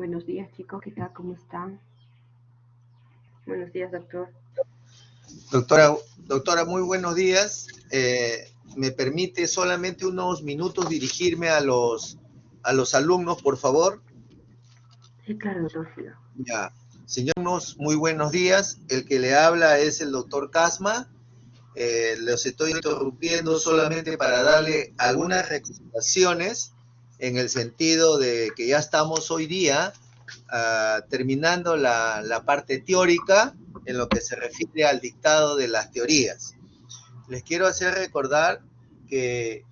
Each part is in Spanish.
Buenos días, chicos, ¿qué tal? ¿Cómo están? Buenos días, doctor. Doctora, muy buenos días. ¿Me permite solamente unos minutos dirigirme a los alumnos, por favor? Sí, claro, doctor. Ya. Señores, muy buenos días. El que le habla es el doctor Casma. Los estoy interrumpiendo solamente para darle algunas recomendaciones en el sentido de que ya estamos hoy día terminando la parte teórica en lo que se refiere al dictado de las teorías. Les quiero hacer recordar que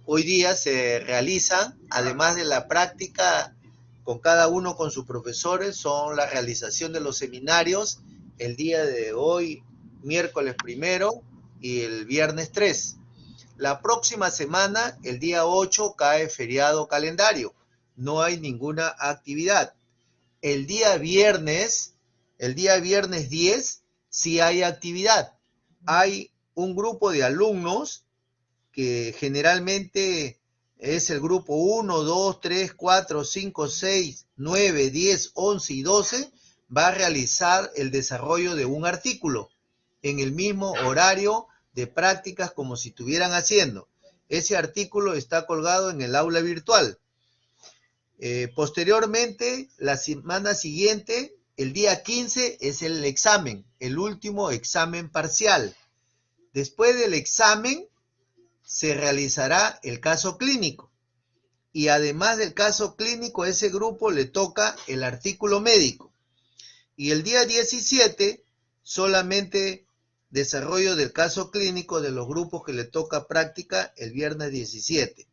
hoy día se realizan, además de la práctica con cada uno con sus profesores, son la realización de los seminarios el día de hoy, miércoles 1 y el viernes 3. La próxima semana, el día 8, cae feriado calendario. No hay ninguna actividad. El día viernes 10, sí hay actividad. Hay un grupo de alumnos que generalmente es el grupo 1, 2, 3, 4, 5, 6, 9, 10, 11 y 12, va a realizar el desarrollo de un artículo en el mismo horario de prácticas como si estuvieran haciendo. Ese artículo está colgado en el aula virtual. Posteriormente, la semana siguiente, el día 15, es el examen, el último examen parcial. Después del examen, se realizará el caso clínico. Y además del caso clínico, a ese grupo le toca el artículo médico. Y el día 17, solamente desarrollo del caso clínico de los grupos que le toca práctica el viernes 17.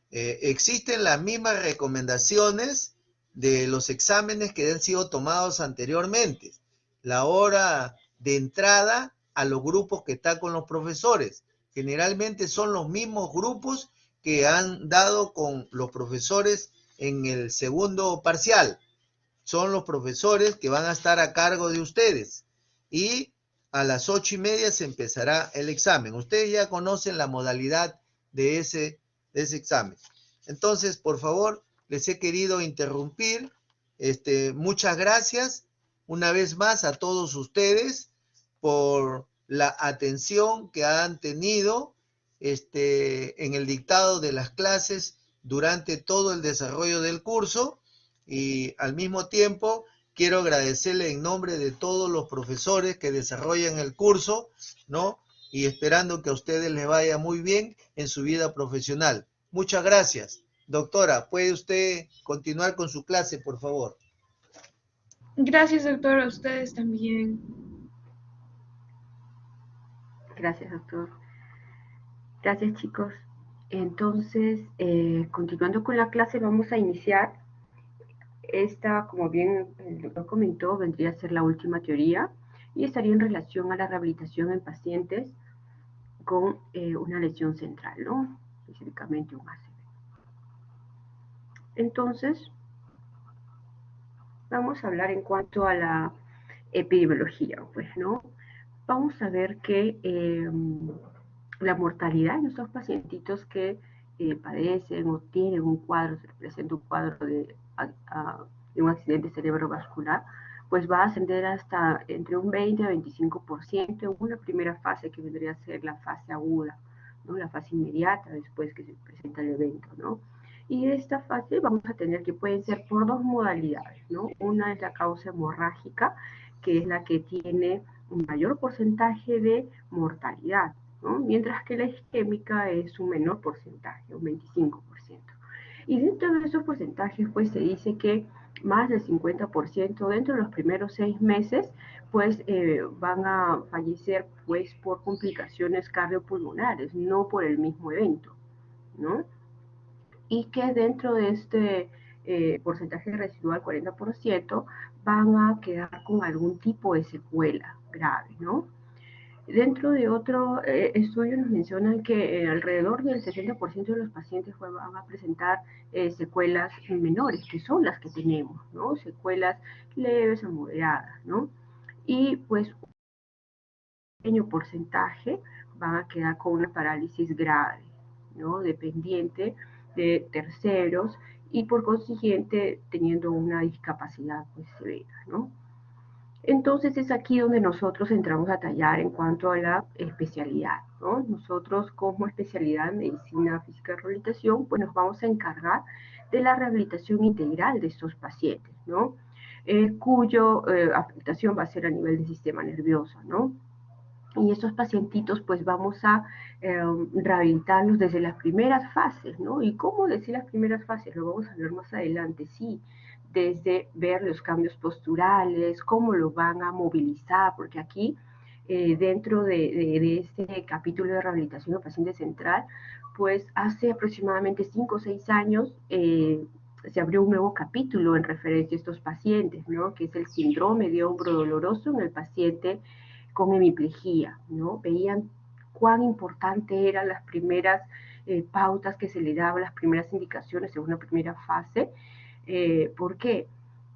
Existen las mismas recomendaciones de los exámenes que han sido tomados anteriormente. La hora de entrada a los grupos que están con los profesores. Generalmente son los mismos grupos que han dado con los profesores en el segundo parcial. Son los profesores que van a estar a cargo de ustedes. Y a las 8:30 se empezará el examen. Ustedes ya conocen la modalidad de ese examen. Entonces, por favor, les he querido interrumpir. Muchas gracias una vez más a todos ustedes por la atención que han tenido en el dictado de las clases durante todo el desarrollo del curso, y al mismo tiempo quiero agradecerle en nombre de todos los profesores que desarrollan el curso, ¿no? Y esperando que a ustedes les vaya muy bien en su vida profesional. Muchas gracias. Doctora, ¿puede usted continuar con su clase, por favor? Gracias, doctor, a ustedes también. Gracias, doctor. Gracias, chicos. Entonces, continuando con la clase, vamos a iniciar. Esta, como bien el doctor comentó, vendría a ser la última teoría y estaría en relación a la rehabilitación en pacientes con una lesión central, ¿no? Específicamente un ACV. Entonces, vamos a hablar en cuanto a la epidemiología, pues, ¿no? Vamos a ver que la mortalidad en estos pacientitos que padecen o tienen un cuadro, se presenta un cuadro de un accidente cerebrovascular, pues va a ascender hasta entre un 20 a 25% en una primera fase que vendría a ser la fase aguda, ¿no? La fase inmediata después que se presenta el evento, ¿no? Y esta fase vamos a tener que pueden ser por dos modalidades, ¿no? Una es la causa hemorrágica, que es la que tiene un mayor porcentaje de mortalidad, ¿no? Mientras que la isquémica es un menor porcentaje, un 25%. Y dentro de esos porcentajes, pues se dice que más del 50% dentro de los primeros 6 meses, pues van a fallecer pues por complicaciones cardiopulmonares, no por el mismo evento, ¿no? Y que dentro de este porcentaje residual, 40%, van a quedar con algún tipo de secuela grave, ¿no? Dentro de otro estudio nos mencionan que alrededor del 60% de los pacientes van a presentar secuelas menores, que son las que tenemos, ¿no? Secuelas leves a moderadas, ¿no? Y pues un pequeño porcentaje van a quedar con una parálisis grave, ¿no? Dependiente de terceros y por consiguiente teniendo una discapacidad pues severa, ¿no? Entonces es aquí donde nosotros entramos a tallar en cuanto a la especialidad, ¿no? Nosotros como especialidad en medicina física y rehabilitación, pues nos vamos a encargar de la rehabilitación integral de estos pacientes, ¿no? Cuyo afectación va a ser a nivel del sistema nervioso, ¿no? Y estos pacientitos pues vamos a rehabilitarlos desde las primeras fases, ¿no? ¿Y cómo desde las primeras fases? Lo vamos a ver más adelante, sí, desde ver los cambios posturales, cómo lo van a movilizar, porque aquí dentro de este capítulo de rehabilitación del paciente central, pues hace aproximadamente 5 o 6 años se abrió un nuevo capítulo en referencia a estos pacientes, ¿no? Que es el síndrome de hombro doloroso en el paciente con hemiplegia, ¿no? Veían cuán importante eran las primeras pautas que se le daban, las primeras indicaciones en una primera fase. ¿Por qué?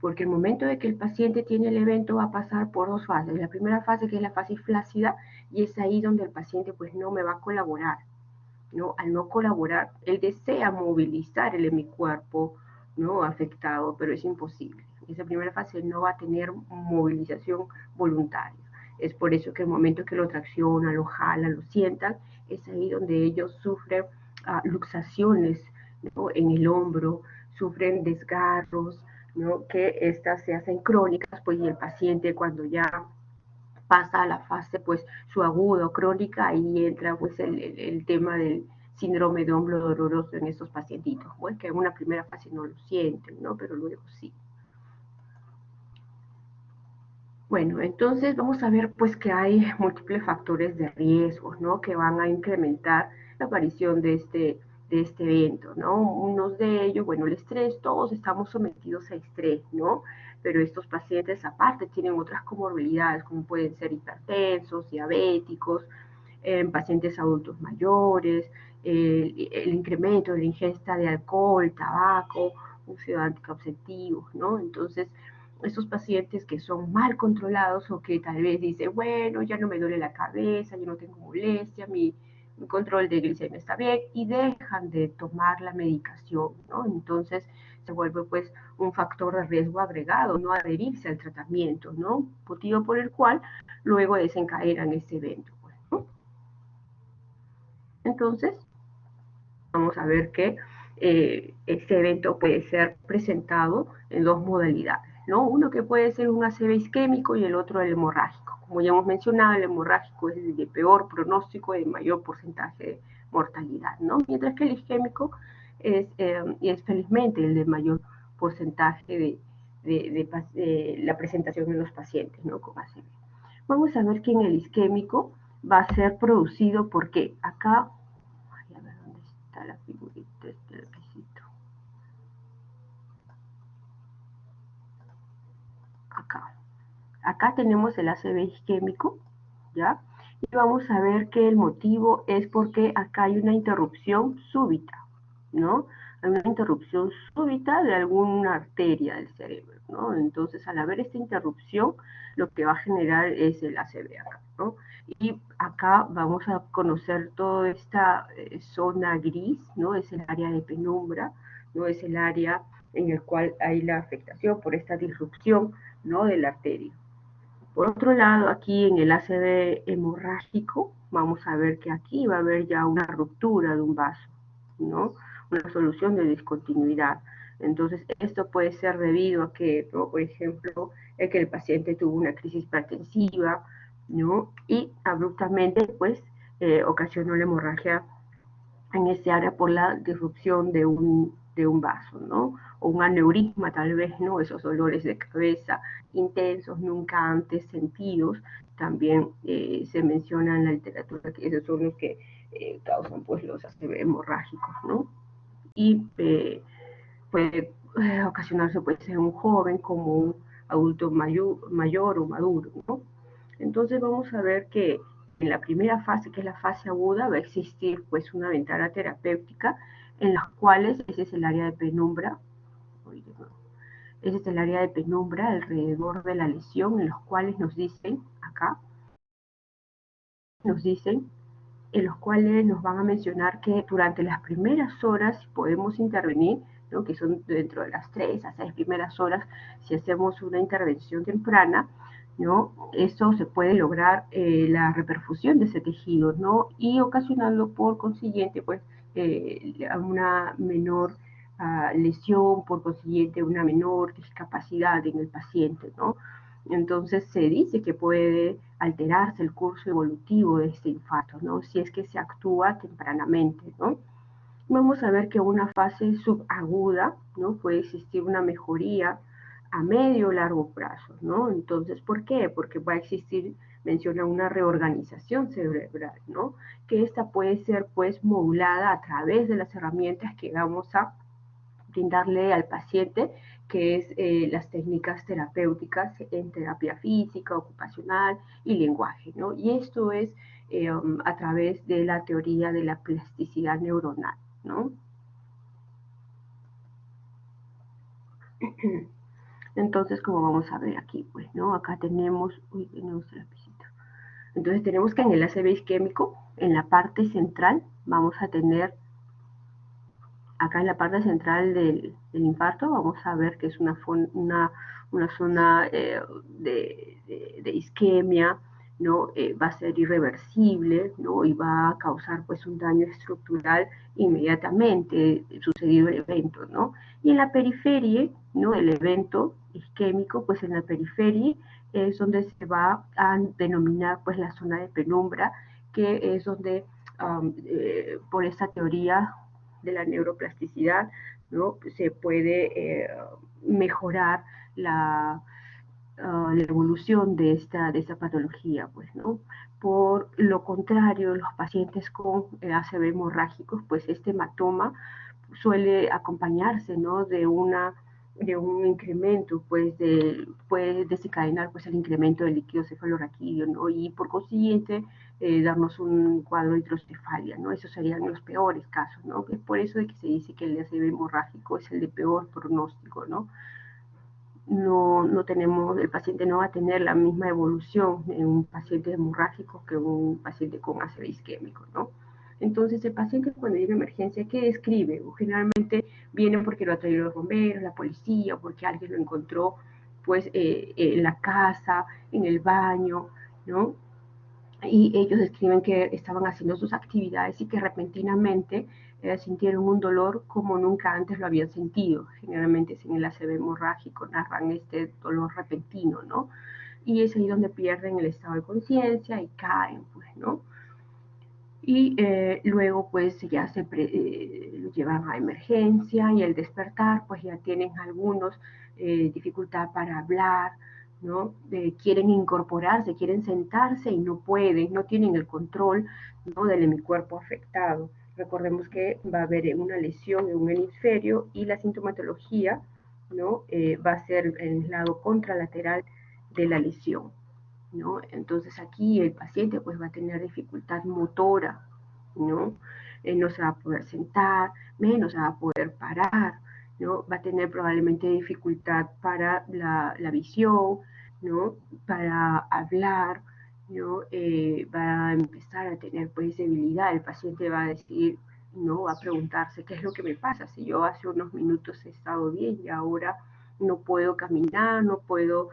Porque el momento de que el paciente tiene el evento va a pasar por dos fases. La primera fase, que es la fase flácida, y es ahí donde el paciente pues no me va a colaborar, ¿no? Al no colaborar, él desea movilizar el hemicuerpo, ¿no? Afectado, pero es imposible. Esa primera fase no va a tener movilización voluntaria. Es por eso que el momento que lo traccionan, lo jalan, lo sientan, es ahí donde ellos sufren luxaciones, ¿no? En el hombro, sufren desgarros, ¿no? Que estas se hacen crónicas, pues y el paciente cuando ya pasa a la fase pues su agudo crónica, ahí entra pues el tema del síndrome de hombro doloroso en estos pacientitos, pues que en una primera fase no lo sienten, ¿no? Pero luego sí. Bueno, entonces vamos a ver pues que hay múltiples factores de riesgo, ¿no? Que van a incrementar la aparición de este evento, ¿no? Unos de ellos, bueno, el estrés, todos estamos sometidos a estrés, ¿no? Pero estos pacientes aparte tienen otras comorbilidades, como pueden ser hipertensos, diabéticos, pacientes adultos mayores, el incremento de la ingesta de alcohol, tabaco, uso anticonceptivos, ¿no? Entonces, esos pacientes que son mal controlados o que tal vez dicen, bueno, ya no me duele la cabeza, yo no tengo molestia, mi control de glicemia está bien, y dejan de tomar la medicación, ¿no? Entonces se vuelve pues un factor de riesgo agregado, no adherirse al tratamiento, ¿no? Motivo por el cual luego desencadenan este evento, pues, ¿no? Entonces, vamos a ver que este evento puede ser presentado en dos modalidades, ¿no? Uno que puede ser un ACV isquémico y el otro el hemorrágico. Como ya hemos mencionado, el hemorrágico es el de peor pronóstico y de mayor porcentaje de mortalidad, ¿no? Mientras que el isquémico y es felizmente el de mayor porcentaje de la presentación en los pacientes, ¿no? Con ACV. Vamos a ver que en el isquémico va a ser producido porque acá a ver dónde está la figurita, este lapicito. Acá. Acá tenemos el ACV isquémico, ¿ya? Y vamos a ver que el motivo es porque acá hay una interrupción súbita, ¿no? Hay una interrupción súbita de alguna arteria del cerebro, ¿no? Entonces, al haber esta interrupción, lo que va a generar es el ACV acá, ¿no? Y acá vamos a conocer toda esta zona gris, ¿no? Es el área de penumbra, ¿no? Es el área en el cual hay la afectación por esta disrupción, ¿no? De la arteria. Por otro lado, aquí en el ACV hemorrágico, vamos a ver que aquí va a haber ya una ruptura de un vaso, ¿no? Una solución de discontinuidad. Entonces, esto puede ser debido a que, ¿no? Por ejemplo, que el paciente tuvo una crisis hipertensiva, ¿no? Y abruptamente, pues, ocasionó la hemorragia en ese área por la disrupción de un vaso, ¿no? O un aneurisma tal vez, ¿no? Esos dolores de cabeza intensos, nunca antes sentidos, también se menciona en la literatura que esos son los que causan pues los ACV hemorrágicos, ¿no? Y puede ocasionarse pues en un joven como un adulto mayor o maduro, ¿no? Entonces vamos a ver que en la primera fase, que es la fase aguda, va a existir pues una ventana terapéutica en las cuales ese es el área de penumbra, ese es el área de penumbra alrededor de la lesión, en los cuales nos dicen acá, nos dicen en los cuales nos van a mencionar que durante las primeras horas, si podemos intervenir, ¿no? Que son dentro de las 3 a 6 primeras horas, si hacemos una intervención temprana, ¿no? Esto se puede lograr la reperfusión de ese tejido, ¿no? Y ocasionando por consiguiente, pues, una menor lesión, por consiguiente, una menor discapacidad en el paciente, ¿no? Entonces se dice que puede alterarse el curso evolutivo de este infarto, ¿no? Si es que se actúa tempranamente, ¿no? Vamos a ver que en una fase subaguda, ¿no? Puede existir una mejoría a medio o largo plazo, ¿no? Entonces, ¿por qué? Porque va a existir, menciona, una reorganización cerebral, ¿no? Que esta puede ser, pues, modulada a través de las herramientas que vamos a brindarle al paciente, que es las técnicas terapéuticas en terapia física, ocupacional y lenguaje, ¿no? Y esto es a través de la teoría de la plasticidad neuronal, ¿no? Entonces, como vamos a ver aquí, pues, ¿no? Acá tenemos, uy, tenemos el lapicito. Entonces, tenemos que en el ACV isquémico, en la parte central, vamos a tener, acá en la parte central del infarto, vamos a ver que es una zona de isquemia, ¿no? Va a ser irreversible, ¿no? Y va a causar, pues, un daño estructural inmediatamente sucedido el evento, ¿no? Y en la periferia, ¿no? El evento isquémico, pues en la periferia es donde se va a denominar, pues, la zona de penumbra, que es donde, por esta teoría de la neuroplasticidad, ¿no? Se puede mejorar la evolución de esta patología, pues, ¿no? Por lo contrario, los pacientes con ACV hemorrágicos, pues este hematoma suele acompañarse, ¿no? De un incremento, pues, puede desencadenar, pues, el incremento del líquido cefalorraquídeo, ¿no? Y por consiguiente, darnos un cuadro de hidrocefalia, ¿no? Esos serían los peores casos, ¿no? Es por eso de que se dice que el ACV hemorrágico es el de peor pronóstico, ¿no? No tenemos, el paciente no va a tener la misma evolución en un paciente hemorrágico que un paciente con ACV isquémico, ¿no? Entonces, el paciente cuando llega a emergencia, ¿qué describe? O generalmente viene porque lo ha traído los bomberos, la policía, o porque alguien lo encontró, pues, en la casa, en el baño, ¿no? Y ellos describen que estaban haciendo sus actividades y que repentinamente sintieron un dolor como nunca antes lo habían sentido. Generalmente es en el ACV hemorrágico, narran este dolor repentino, ¿no? Y es ahí donde pierden el estado de conciencia y caen, pues, ¿no? Y luego pues ya lo llevan a emergencia y al despertar pues ya tienen algunos dificultad para hablar, ¿no? Quieren incorporarse, quieren sentarse y no pueden, no tienen el control, ¿no? Del hemicuerpo afectado. Recordemos que va a haber una lesión en un hemisferio y la sintomatología, ¿no? Va a ser en el lado contralateral de la lesión, ¿no? Entonces aquí el paciente pues va a tener dificultad motora, ¿no? No se va a poder sentar, menos se va a poder parar, ¿no? Va a tener probablemente dificultad para la visión, ¿no? Para hablar, ¿no? Va a empezar a tener pues debilidad, el paciente va a decir, ¿no? Va a preguntarse qué es lo que me pasa, si yo hace unos minutos he estado bien y ahora no puedo caminar, no puedo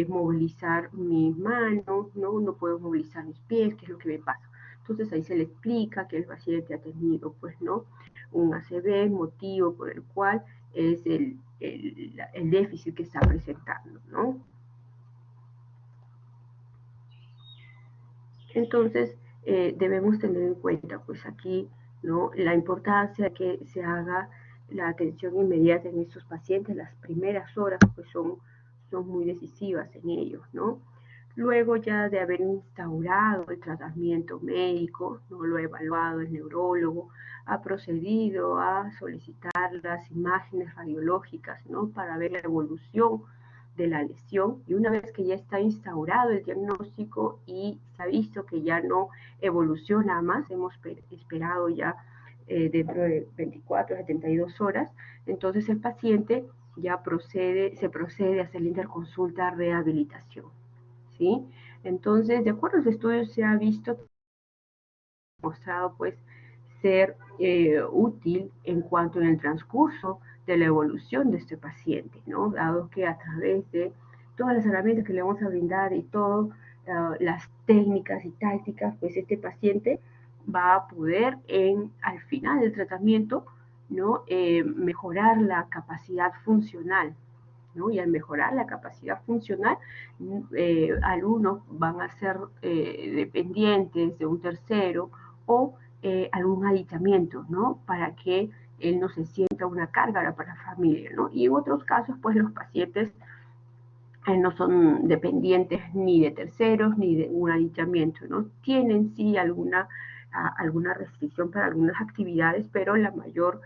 movilizar mis manos, ¿no? Puedo movilizar mis pies, qué es lo que me pasa. Entonces ahí se le explica que el paciente ha tenido, pues, ¿no? Un ACV, motivo por el cual es el déficit que está presentando, ¿no? Entonces, debemos tener en cuenta, pues aquí, ¿no? La importancia de que se haga la atención inmediata en estos pacientes, las primeras horas, pues son muy decisivas en ellos, ¿no? Luego ya de haber instaurado el tratamiento médico, ¿no? Lo ha evaluado el neurólogo, ha procedido a solicitar las imágenes radiológicas, ¿no? Para ver la evolución de la lesión, y una vez que ya está instaurado el diagnóstico y se ha visto que ya no evoluciona más, hemos esperado ya dentro de 24 a 72 horas, entonces el paciente ya se procede a hacer la interconsulta rehabilitación, ¿sí? Entonces, de acuerdo a los estudios, se ha visto mostrado pues ser útil en cuanto en el transcurso de la evolución de este paciente, ¿no? Dado que a través de todas las herramientas que le vamos a brindar y todas las técnicas y tácticas, pues este paciente va a poder al final del tratamiento, ¿no? Mejorar la capacidad funcional, ¿no? Y al mejorar la capacidad funcional, algunos van a ser dependientes de un tercero o algún aditamiento, ¿no? Para que él no se sienta una carga para la familia, ¿no? Y en otros casos, pues los pacientes no son dependientes ni de terceros ni de un aditamiento, ¿no? Tienen sí alguna restricción para algunas actividades, pero la mayor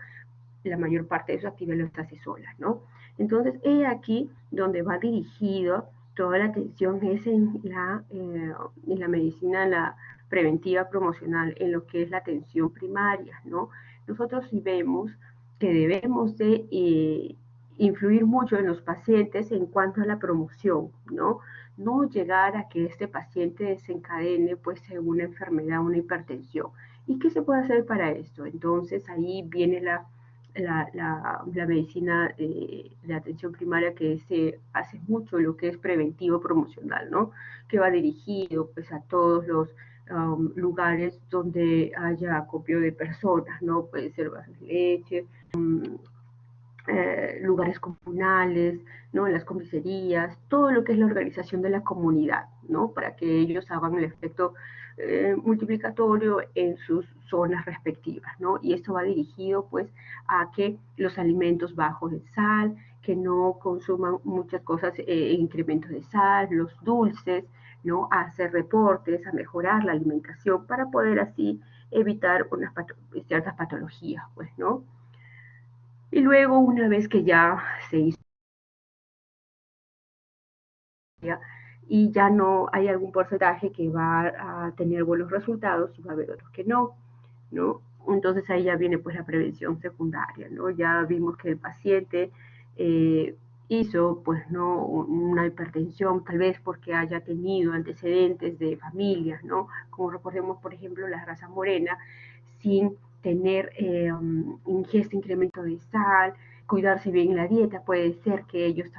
parte de su actividad lo está hace sola, ¿no? Entonces, he aquí donde va dirigido toda la atención es en la medicina, la preventiva promocional, en lo que es la atención primaria, ¿no? Nosotros sí vemos que debemos de influir mucho en los pacientes en cuanto a la promoción, ¿no? No llegar a que este paciente desencadene pues una enfermedad, una hipertensión. ¿Y qué se puede hacer para esto? Entonces ahí viene la medicina de atención primaria que se hace mucho lo que es preventivo promocional, ¿no? Que va dirigido pues a todos los lugares donde haya acopio de personas, ¿no? Puede ser vasos de leche, lugares comunales, ¿no? Las comisarías, todo lo que es la organización de la comunidad, ¿no? Para que ellos hagan el efecto multiplicatorio en sus zonas respectivas, ¿no? Y esto va dirigido, pues, a que los alimentos bajos en sal, que no consuman muchas cosas, incrementos de sal, los dulces, ¿no? A hacer reportes, a mejorar la alimentación para poder así evitar ciertas patologías, pues, ¿no? Y luego, una vez que ya se hizo y ya no hay algún porcentaje que va a tener buenos resultados y va a haber otros que no, ¿no? Entonces ahí ya viene pues la prevención secundaria, ¿no? Ya vimos que el paciente hizo pues no una hipertensión, tal vez porque haya tenido antecedentes de familias, ¿no? Como recordemos, por ejemplo, la raza morena, sin tener ingesta, incremento de sal, cuidarse bien la dieta, puede ser que ellos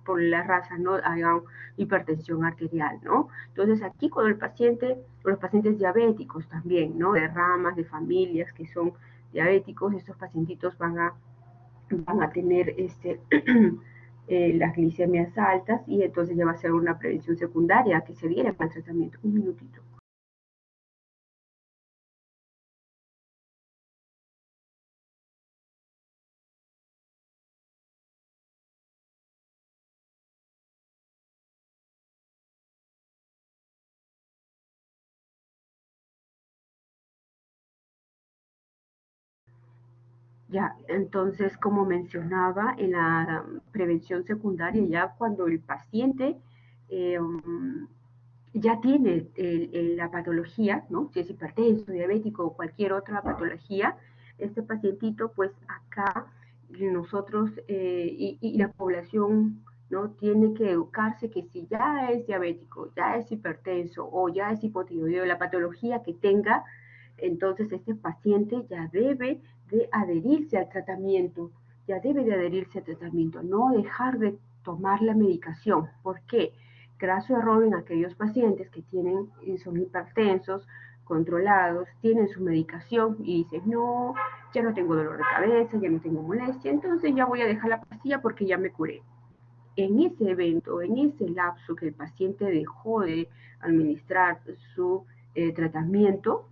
por la raza no hagan hipertensión arterial, ¿no? Entonces aquí con el paciente, con los pacientes diabéticos también, ¿no? De ramas, de familias que son diabéticos, estos pacientitos van a tener las glicemias altas y entonces ya va a ser una prevención secundaria que se diera con el tratamiento. Un minutito. Ya, entonces, como mencionaba, en la prevención secundaria, ya cuando el paciente ya tiene la patología, ¿no? Si es hipertenso, diabético o cualquier otra patología, este pacientito, pues acá nosotros y la población, ¿no? Tiene que educarse que si ya es diabético, ya es hipertenso o ya es hipotiroideo, la patología que tenga, entonces este paciente ya debe de adherirse al tratamiento, ya debe de adherirse al tratamiento, no dejar de tomar la medicación. ¿Por qué? Graso error en aquellos pacientes que son hipertensos, controlados, tienen su medicación y dicen, no, ya no tengo dolor de cabeza, ya no tengo molestia, entonces ya voy a dejar la pastilla porque ya me curé. En ese evento, en ese lapso que el paciente dejó de administrar su tratamiento,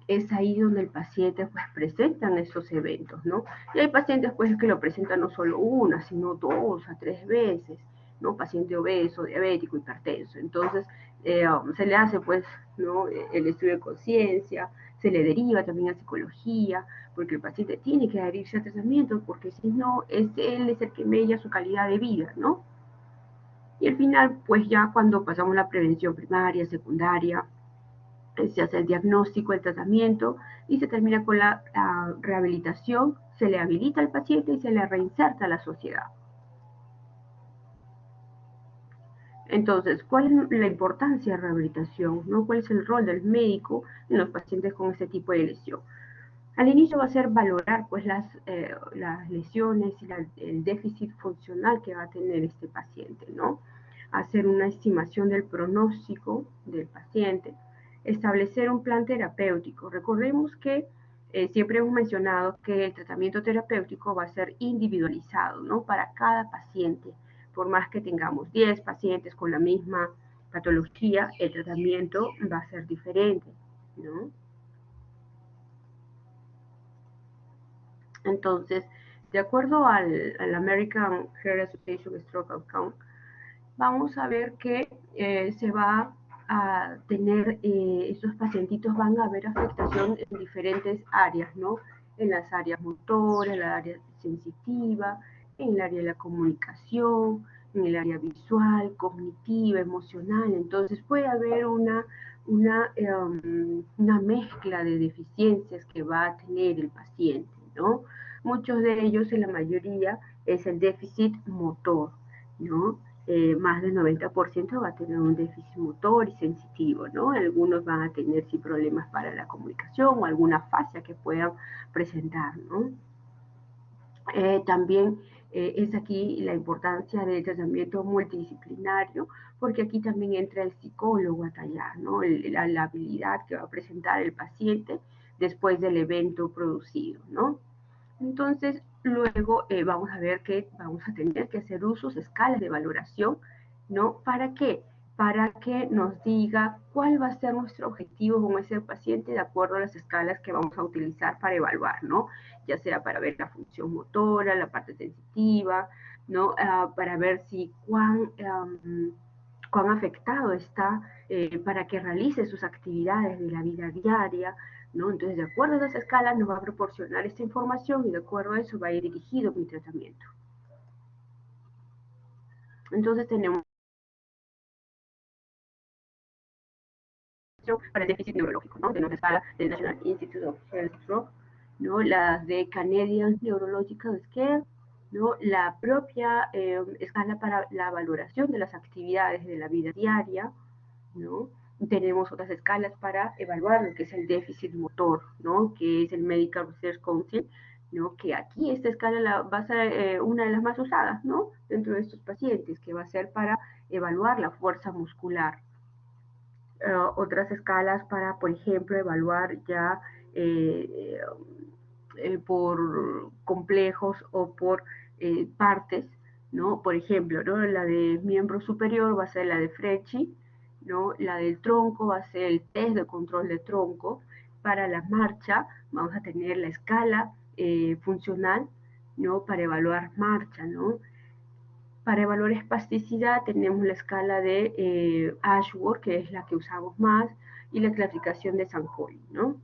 es ahí donde el paciente pues presentan esos eventos, ¿no? Y hay pacientes pues que lo presentan no solo una, sino 2 a 3 veces, ¿no? Paciente obeso, diabético, hipertenso. Entonces se le hace pues, ¿no? El estudio de conciencia, se le deriva también a psicología, porque el paciente tiene que adherirse al tratamiento, porque si no, él es el que mella su calidad de vida, ¿no? Y al final, pues ya cuando pasamos la prevención primaria, secundaria, se hace el diagnóstico, el tratamiento y se termina con la rehabilitación, se le habilita al paciente y se le reinserta a la sociedad. Entonces, ¿cuál es la importancia de la rehabilitación? ¿No? ¿Cuál es el rol del médico en los pacientes con este tipo de lesión? Al inicio va a ser valorar pues las lesiones y el déficit funcional que va a tener este paciente, ¿no? Hacer una estimación del pronóstico del paciente, establecer un plan terapéutico. Recordemos que siempre hemos mencionado que el tratamiento terapéutico va a ser individualizado, ¿no? Para cada paciente. Por más que tengamos 10 pacientes con la misma patología, el tratamiento va a ser diferente, ¿no? Entonces, de acuerdo al American Heart Association Stroke Outcome, vamos a ver que se va a tener, estos pacientitos van a haber afectación en diferentes áreas, ¿no? En las áreas motoras, en la área sensitiva, en el área de la comunicación, en el área visual, cognitiva, emocional. Entonces puede haber una mezcla de deficiencias que va a tener el paciente, ¿no? Muchos de ellos, en la mayoría, es el déficit motor, ¿no? Más del 90% va a tener un déficit motor y sensitivo, ¿no? Algunos van a tener sí problemas para la comunicación o alguna fascia que puedan presentar, ¿no? También es aquí la importancia del tratamiento multidisciplinario, porque aquí también entra el psicólogo a tallar, ¿no? La habilidad que va a presentar el paciente después del evento producido, ¿no? Entonces, luego vamos a ver que vamos a tener que hacer usos, escalas de valoración, ¿no? ¿Para qué? Para que nos diga cuál va a ser nuestro objetivo con ese paciente de acuerdo a las escalas que vamos a utilizar para evaluar, ¿no? Ya sea para ver la función motora, la parte sensitiva, ¿no? Para ver si cuán afectado está para que realice sus actividades de la vida diaria, ¿no? Entonces, de acuerdo a esas escalas, nos va a proporcionar esta información y de acuerdo a eso va a ir dirigido mi tratamiento. Entonces, tenemos para el déficit neurológico, ¿no? Tenemos la escala del National Institute of Health Stroke, ¿no? Las de Canadian Neurological Scale, ¿no? La propia escala para la valoración de las actividades de la vida diaria, ¿no? Tenemos otras escalas para evaluar lo que es el déficit motor, ¿no? Que es el Medical Research Council, ¿no? Que aquí esta escala va a ser una de las más usadas, ¿no? Dentro de estos pacientes, que va a ser para evaluar la fuerza muscular. Otras escalas para, por ejemplo, evaluar ya eh, por complejos o por partes, ¿no? Por ejemplo, ¿no? La de miembro superior va a ser la de Frecci, ¿no? La del tronco va a ser el test de control de tronco. Para la marcha vamos a tener la escala funcional, ¿no? Para evaluar marcha, ¿no? Para evaluar espasticidad tenemos la escala de Ashworth, que es la que usamos más, y la clasificación de Sanjoli, ¿no?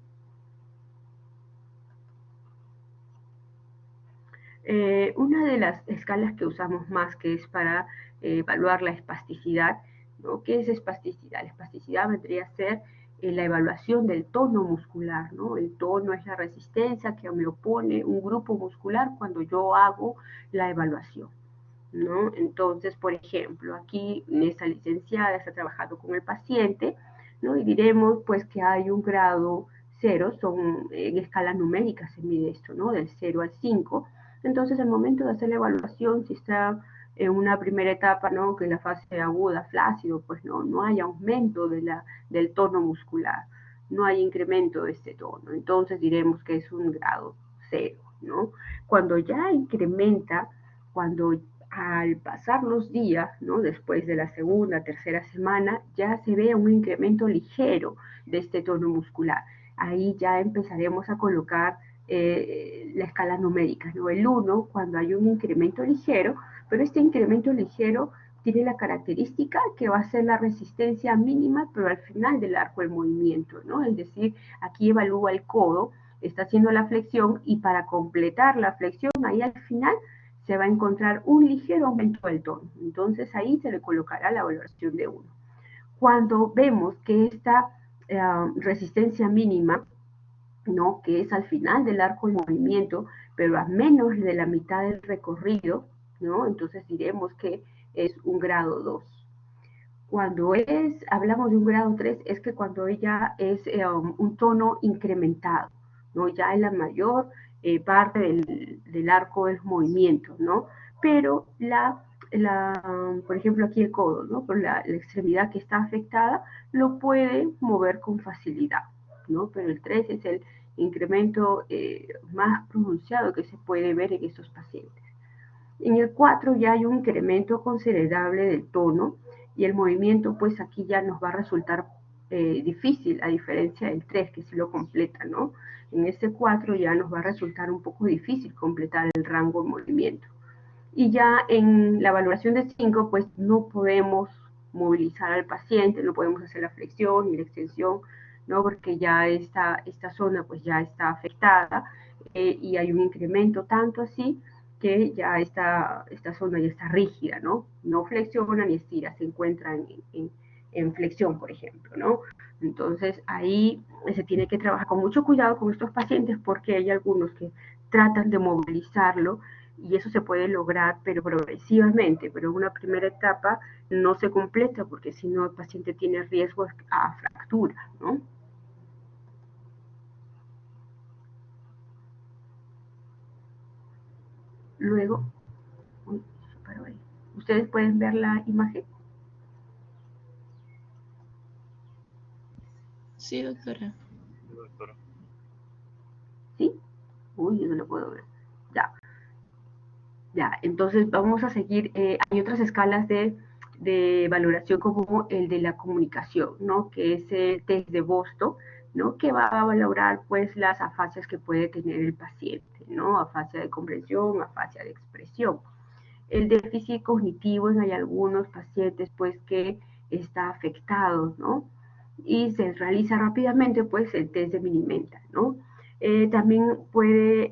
Una de las escalas que usamos más, que es para evaluar la espasticidad, ¿no? ¿Qué es espasticidad? La espasticidad vendría a ser la evaluación del tono muscular, ¿no? El tono es la resistencia que me opone un grupo muscular cuando yo hago la evaluación, ¿no? Entonces, por ejemplo, aquí esta licenciada está trabajando con el paciente, ¿no? Y diremos pues que hay un grado 0, son en escala numérica se mide esto, ¿no? Del 0 al 5. Entonces, al momento de hacer la evaluación, si está en una primera etapa, ¿no? Que es la fase aguda, flácido, pues no hay aumento del tono muscular, no hay incremento de este tono. Entonces, diremos que es un grado 0, ¿no? Cuando ya incrementa, cuando al pasar los días, ¿no? Después de la segunda, tercera semana, ya se ve un incremento ligero de este tono muscular. Ahí ya empezaremos a colocar la escala numérica, ¿no? El 1, cuando hay un incremento ligero, pero este incremento ligero tiene la característica que va a ser la resistencia mínima, pero al final del arco del movimiento, ¿no? Es decir, aquí evalúa el codo, está haciendo la flexión y para completar la flexión, ahí al final se va a encontrar un ligero aumento del tono. Entonces ahí se le colocará la valoración de 1. Cuando vemos que esta resistencia mínima, ¿no? Que es al final del arco de movimiento, pero a menos de la mitad del recorrido, ¿no? Entonces diremos que es un grado 2. Cuando hablamos de un grado 3, es que cuando ella es un tono incrementado, ¿no? Ya en la mayor parte del arco del movimiento, ¿no? Pero por ejemplo, aquí el codo, ¿no? Por la extremidad que está afectada, lo puede mover con facilidad, ¿no? Pero el 3 es el incremento más pronunciado que se puede ver en estos pacientes. En el 4 ya hay un incremento considerable del tono y el movimiento, pues aquí ya nos va a resultar difícil, a diferencia del 3 que se lo completa, ¿no? En este 4 ya nos va a resultar un poco difícil completar el rango de movimiento. Y ya en la valoración de 5, pues no podemos movilizar al paciente, no podemos hacer la flexión ni la extensión, ¿no? Porque ya esta zona pues ya está afectada y hay un incremento tanto así que ya esta zona ya está rígida, ¿no? No flexiona ni estira, se encuentra en flexión, por ejemplo, ¿no? Entonces ahí se tiene que trabajar con mucho cuidado con estos pacientes porque hay algunos que tratan de movilizarlo y eso se puede lograr, pero progresivamente, pero en una primera etapa no se completa porque si no el paciente tiene riesgo a fractura, ¿no? Luego, uy, ustedes pueden ver la imagen. Sí, doctora. ¿Sí? Uy, yo no lo puedo ver. Ya. Ya, entonces vamos a seguir. Hay otras escalas de valoración como el de la comunicación, ¿no? Que es el test de Boston, ¿no? Que va a valorar pues las afasias que puede tener el paciente, ¿no? Afasia de comprensión, afasia de expresión. El déficit cognitivo en hay algunos pacientes pues que está afectado, ¿no? Y se realiza rápidamente pues el test de Mini-Mental, ¿no? También puede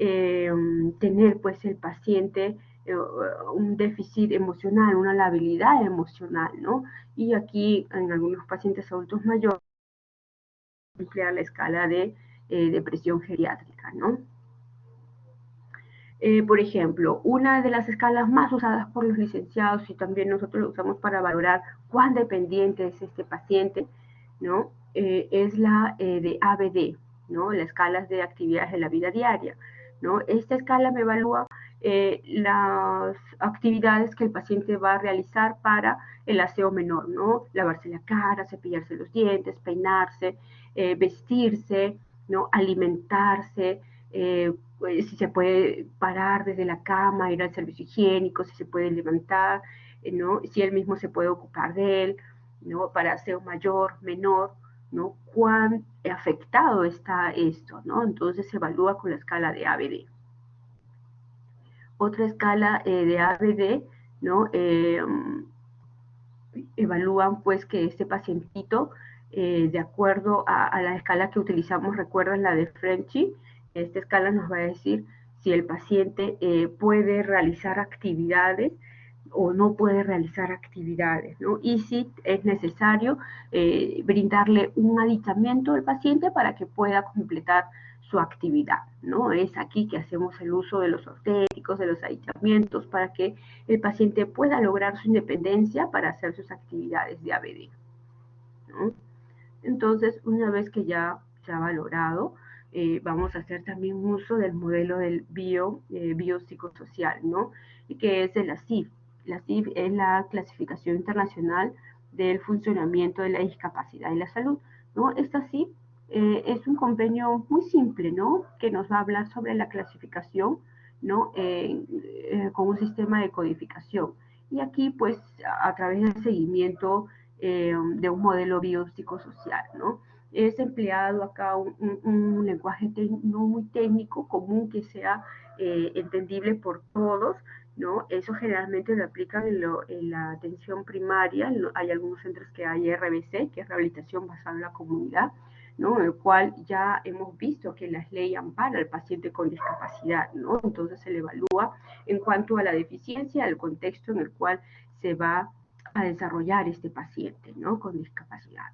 tener pues el paciente un déficit emocional, una labilidad emocional, ¿no? Y aquí en algunos pacientes adultos mayores emplear la escala de depresión geriátrica, ¿no? Por ejemplo, una de las escalas más usadas por los licenciados y también nosotros lo usamos para valorar cuán dependiente es este paciente, ¿no? Es la de ABD, ¿no? La escala de actividades de la vida diaria, ¿no? Esta escala me evalúa las actividades que el paciente va a realizar para el aseo menor, ¿no? Lavarse la cara, cepillarse los dientes, peinarse, vestirse, ¿no? Alimentarse, pues, si se puede parar desde la cama, ir al servicio higiénico, si se puede levantar, ¿no? Si él mismo se puede ocupar de él, ¿no? Para aseo mayor, menor, ¿no? Cuán afectado está esto, ¿no? Entonces se evalúa con la escala de ABD. Otra escala de ABD, ¿no? Evalúan pues que este pacientito, de acuerdo a la escala que utilizamos, recuerdan la de Frenchy, esta escala nos va a decir si el paciente puede realizar actividades o no puede realizar actividades, ¿no? Y si es necesario brindarle un aditamiento al paciente para que pueda completar su actividad, ¿no? Es aquí que hacemos el uso de los ortéticos, de los aditamientos, para que el paciente pueda lograr su independencia para hacer sus actividades de ABD, ¿no? Entonces, una vez que ya se ha valorado, vamos a hacer también uso del modelo del biopsicosocial, ¿no? Y que es de la CIF. La CIF es la clasificación internacional del funcionamiento de la discapacidad y la salud, ¿no? Esta CIF es un convenio muy simple, ¿no? Que nos va a hablar sobre la clasificación, ¿no? Con un sistema de codificación. Y aquí, pues, a través del seguimiento de un modelo biopsicosocial, ¿no? Es empleado acá un lenguaje no muy técnico, común, que sea entendible por todos, ¿no? Eso generalmente lo aplican en la atención primaria. Hay algunos centros que hay RBC, que es rehabilitación basada en la comunidad, ¿no? En el cual ya hemos visto que la ley ampara al paciente con discapacidad, ¿no? Entonces se le evalúa en cuanto a la deficiencia, el contexto en el cual se va a desarrollar este paciente, ¿no? Con discapacidad.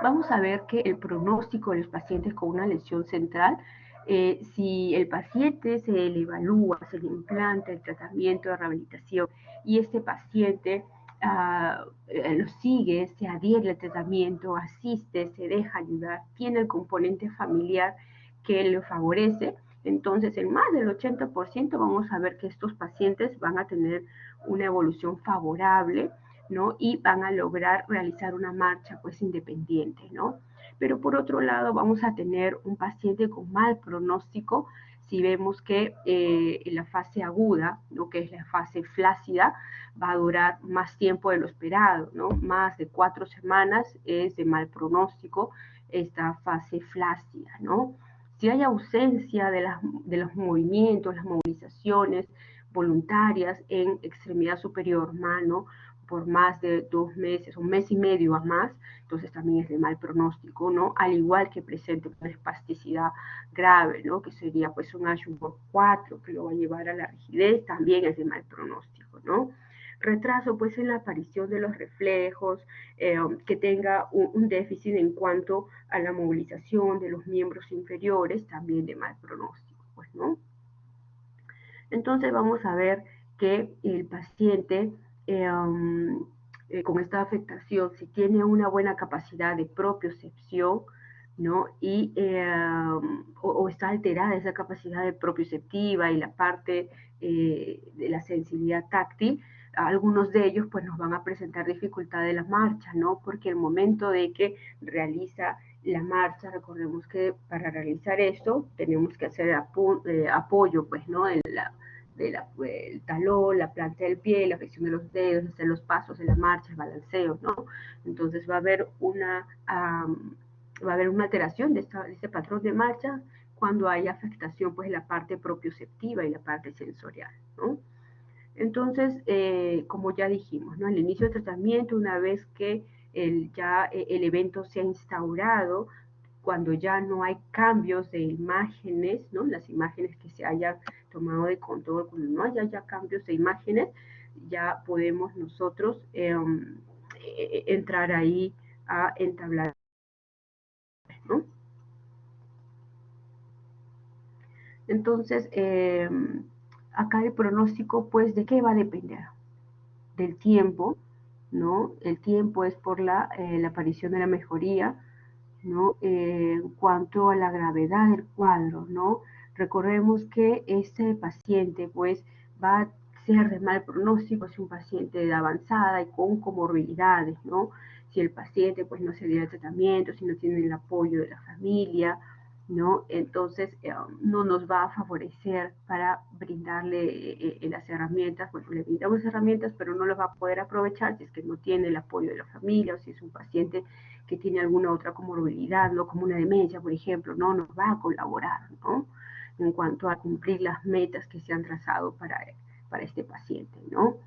Vamos a ver que el pronóstico de los pacientes con una lesión central, si el paciente se le evalúa, se le implanta el tratamiento de rehabilitación y este paciente lo sigue, se adhiere al tratamiento, asiste, se deja ayudar, tiene el componente familiar que le favorece. Entonces, en más del 80% vamos a ver que estos pacientes van a tener una evolución favorable, ¿no? Y van a lograr realizar una marcha, pues, independiente, ¿no? Pero por otro lado, vamos a tener un paciente con mal pronóstico si vemos que en la fase aguda, ¿no? Que es la fase flácida, va a durar más tiempo de lo esperado, ¿no? Más de 4 semanas es de mal pronóstico esta fase flácida, ¿no? Si hay ausencia de los movimientos, las movilizaciones voluntarias en extremidad superior, mano, por más de 2 meses, un mes y medio a más, entonces también es de mal pronóstico, ¿no? Al igual que presente una espasticidad grave, ¿no? Que sería pues un Ashworth 4 que lo va a llevar a la rigidez, también es de mal pronóstico, ¿no? Retraso pues en la aparición de los reflejos, que tenga un déficit en cuanto a la movilización de los miembros inferiores, también de mal pronóstico, pues, ¿no? Entonces vamos a ver que el paciente con esta afectación, si tiene una buena capacidad de propiocepción, ¿no? Y, o está alterada esa capacidad de propioceptiva y la parte de la sensibilidad táctil, algunos de ellos pues nos van a presentar dificultad de la marcha, ¿no? Porque el momento de que realiza la marcha, recordemos que para realizar esto tenemos que hacer apoyo, pues, ¿no? El talón, la planta del pie, la flexión de los dedos, hacer los pasos de la marcha, el balanceo, ¿no? Entonces va a haber una alteración de este patrón de marcha cuando hay afectación, pues, en la parte propioceptiva y la parte sensorial, ¿no? Entonces, como ya dijimos, ¿no? El inicio del tratamiento, una vez que el evento se ha instaurado, cuando ya no hay cambios de imágenes, ¿no? Las imágenes que se hayan tomado de control, cuando no haya ya cambios de imágenes, ya podemos nosotros entrar ahí a entablar, ¿no? Entonces, acá el pronóstico, pues, ¿de qué va a depender? Del tiempo, ¿no? El tiempo es por la aparición de la mejoría, ¿no? En cuanto a la gravedad del cuadro, ¿no? Recordemos que este paciente, pues, va a ser de mal pronóstico, es un paciente de edad avanzada y con comorbilidades, ¿no? Si el paciente, pues, no se dio el tratamiento, si no tiene el apoyo de la familia, ¿no? Entonces, no nos va a favorecer para brindarle las herramientas. Bueno, le brindamos herramientas, pero no las va a poder aprovechar si es que no tiene el apoyo de la familia o si es un paciente que tiene alguna otra comorbilidad, ¿no? Como una demencia, por ejemplo, no nos va a colaborar, ¿no? En cuanto a cumplir las metas que se han trazado para este paciente, ¿no?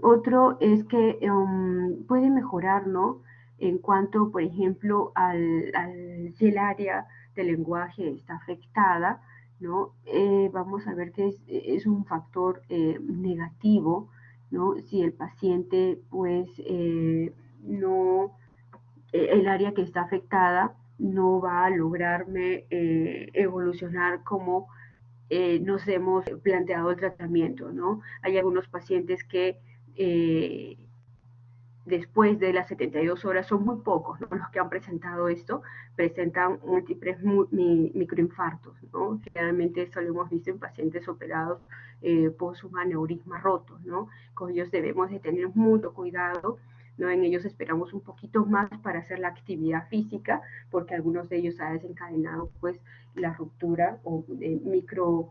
Otro es que puede mejorar, ¿no? En cuanto, por ejemplo, si el área del lenguaje está afectada, ¿no? Vamos a ver que es un factor negativo, ¿no? Si el paciente, pues, no, el área que está afectada no va a lograrme evolucionar como nos hemos planteado el tratamiento, ¿no? Hay algunos pacientes que eh, después de las 72 horas son muy pocos, ¿no? Los que han presentado esto, presentan múltiples microinfartos, ¿no? Generalmente eso lo hemos visto en pacientes operados por un aneurisma roto, ¿no? Con ellos debemos de tener mucho cuidado, ¿no? En ellos esperamos un poquito más para hacer la actividad física, porque algunos de ellos ha desencadenado, pues, la ruptura o micros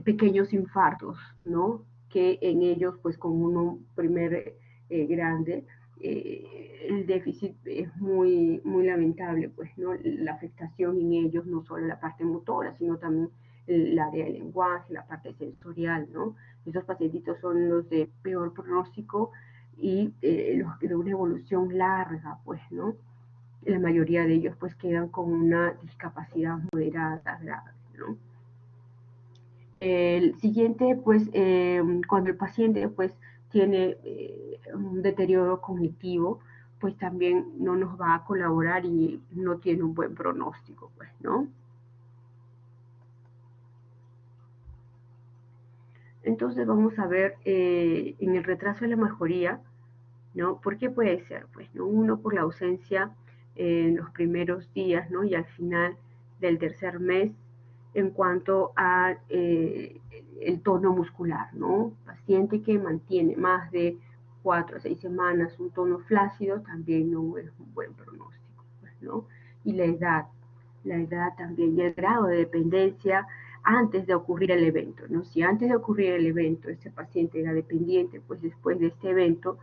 pequeños infartos, ¿no? Que en ellos, pues con uno primer grande, el déficit es muy lamentable, pues, ¿no? La afectación en ellos, no solo la parte motora, sino también el área del lenguaje, la parte sensorial, ¿no? Esos pacientitos son los de peor pronóstico y los de una evolución larga, pues, ¿no? La mayoría de ellos, pues, quedan con una discapacidad moderada, grave, ¿no? El siguiente, pues, cuando el paciente, pues, tiene un deterioro cognitivo, pues también no nos va a colaborar y no tiene un buen pronóstico, pues, ¿no? Entonces vamos a ver en el retraso de la mejoría, ¿no? ¿Por qué puede ser? Pues, ¿no? Uno, por la ausencia en los primeros días, ¿no? Y al final del tercer mes en cuanto a el tono muscular, ¿no? Paciente que mantiene más de 4 a 6 semanas un tono flácido también no es un buen pronóstico, pues, ¿no? Y la edad también y el grado de dependencia antes de ocurrir el evento, ¿no? Si antes de ocurrir el evento este paciente era dependiente, pues después de este evento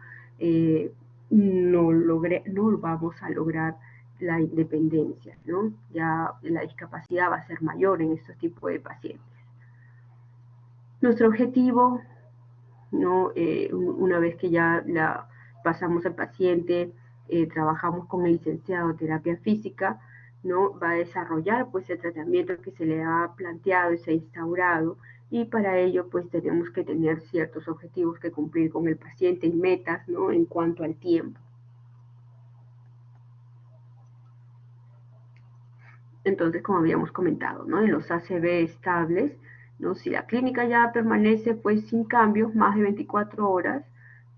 no vamos a lograr la independencia, ¿no? Ya la discapacidad va a ser mayor en estos tipos de pacientes. Nuestro objetivo, ¿no? Una vez que ya pasamos al paciente, trabajamos con el licenciado de terapia física, ¿no? Va a desarrollar pues el tratamiento que se le ha planteado y se ha instaurado, y para ello pues tenemos que tener ciertos objetivos que cumplir con el paciente y metas, ¿no? En cuanto al tiempo. Entonces, como habíamos comentado, ¿no? En los ACV estables, ¿no? Si la clínica ya permanece pues sin cambios más de 24 horas,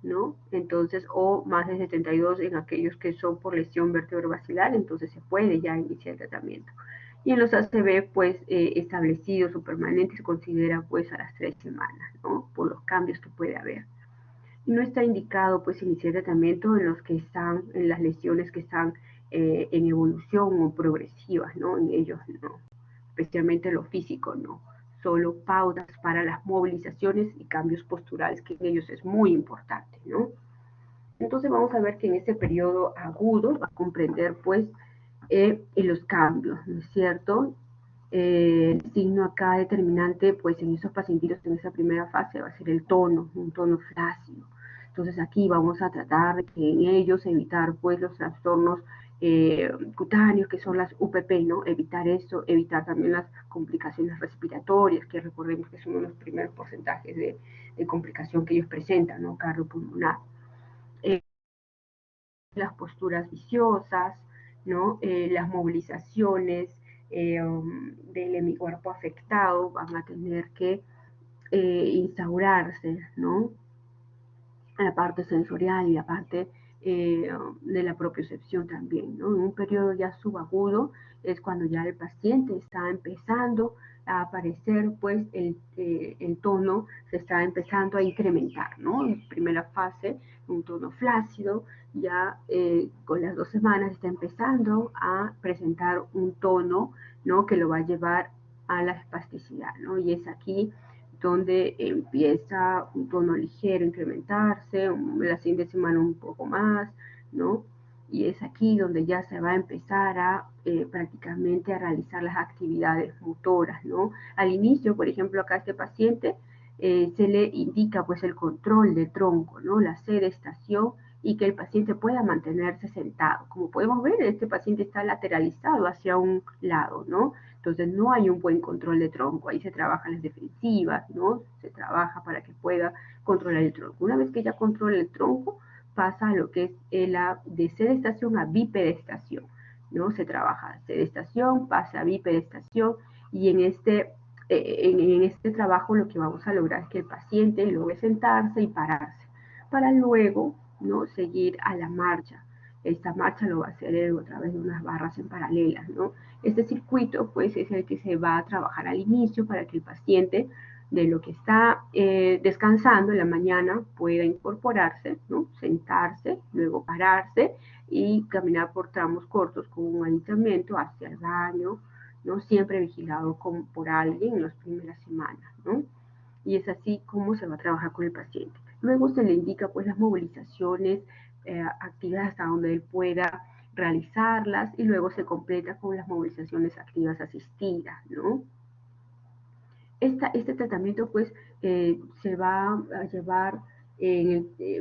¿no? Entonces, o más de 72 en aquellos que son por lesión vertebrovascular, entonces se puede ya iniciar el tratamiento. Y en los ACV pues establecidos o permanentes se considera pues a las 3 semanas, ¿no? Por los cambios que puede haber. No está indicado pues iniciar tratamiento en los que están, en las lesiones que están en evolución o progresivas, ¿no? En ellos no, especialmente lo físico, no. Solo pautas para las movilizaciones y cambios posturales, que en ellos es muy importante, ¿no? Entonces vamos a ver que en este periodo agudo va a comprender pues los cambios, ¿no es cierto? El signo acá determinante, pues en esos pacientitos en esa primera fase va a ser el tono, un tono flácido. Entonces aquí vamos a tratar de que en ellos evitar pues los trastornos cutáneos que son las UPP, ¿no? Evitar eso, evitar también las complicaciones respiratorias, que recordemos que son uno de los primeros porcentajes de complicación que ellos presentan, ¿no? Cardiopulmonar. Las posturas viciosas, ¿no? Las movilizaciones del hemicuerpo afectado van a tener que instaurarse, ¿no? La parte sensorial y la parte de la propiocepción también, ¿no? En un periodo ya subagudo es cuando ya el paciente está empezando a aparecer, pues el tono se está empezando a incrementar, ¿no? En primera fase, un tono flácido, ya con las 2 semanas está empezando a presentar un tono, ¿no? Que lo va a llevar a la espasticidad, ¿no? Y es aquí donde empieza un tono ligero a incrementarse, la siguiente semana un poco más, ¿no? Y es aquí donde ya se va a empezar a prácticamente a realizar las actividades motoras, ¿no? Al inicio, por ejemplo, acá a este paciente se le indica pues el control de tronco, ¿no? La sedestación y que el paciente pueda mantenerse sentado. Como podemos ver, este paciente está lateralizado hacia un lado, ¿no? Entonces no hay un buen control de tronco, ahí se trabajan las defensivas, ¿no? Se trabaja para que pueda controlar el tronco. Una vez que ya controla el tronco, pasa a lo que es la de sedestación a bipedestación, ¿no? Se trabaja sedestación, pasa a bipedestación, y en este trabajo lo que vamos a lograr es que el paciente logre sentarse y pararse, para luego, ¿no? Seguir a la marcha. Esta marcha lo va a hacer a través de unas barras en paralelas, ¿no? Este circuito, pues, es el que se va a trabajar al inicio para que el paciente, de lo que está descansando en la mañana, pueda incorporarse, ¿no? Sentarse, luego pararse y caminar por tramos cortos con un aditamiento hacia el baño, ¿no? Siempre vigilado por alguien en las primeras semanas, ¿no? Y es así como se va a trabajar con el paciente. Luego se le indica pues las movilizaciones activas hasta donde él pueda realizarlas, y luego se completa con las movilizaciones activas asistidas, ¿no? Este tratamiento pues se va a llevar,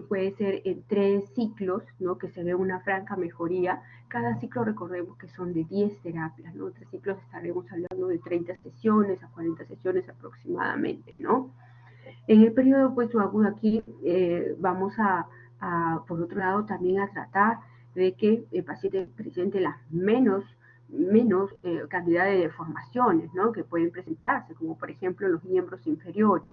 puede ser en 3 ciclos, ¿no? Que se ve una franca mejoría. Cada ciclo recordemos que son de 10 terapias, ¿no? 3 ciclos estaremos hablando de 30 sesiones a 40 sesiones aproximadamente, ¿no? En el periodo pues agudo aquí vamos por otro lado, también a tratar de que el paciente presente las menos cantidad de deformaciones, ¿no? Que pueden presentarse, como por ejemplo los miembros inferiores,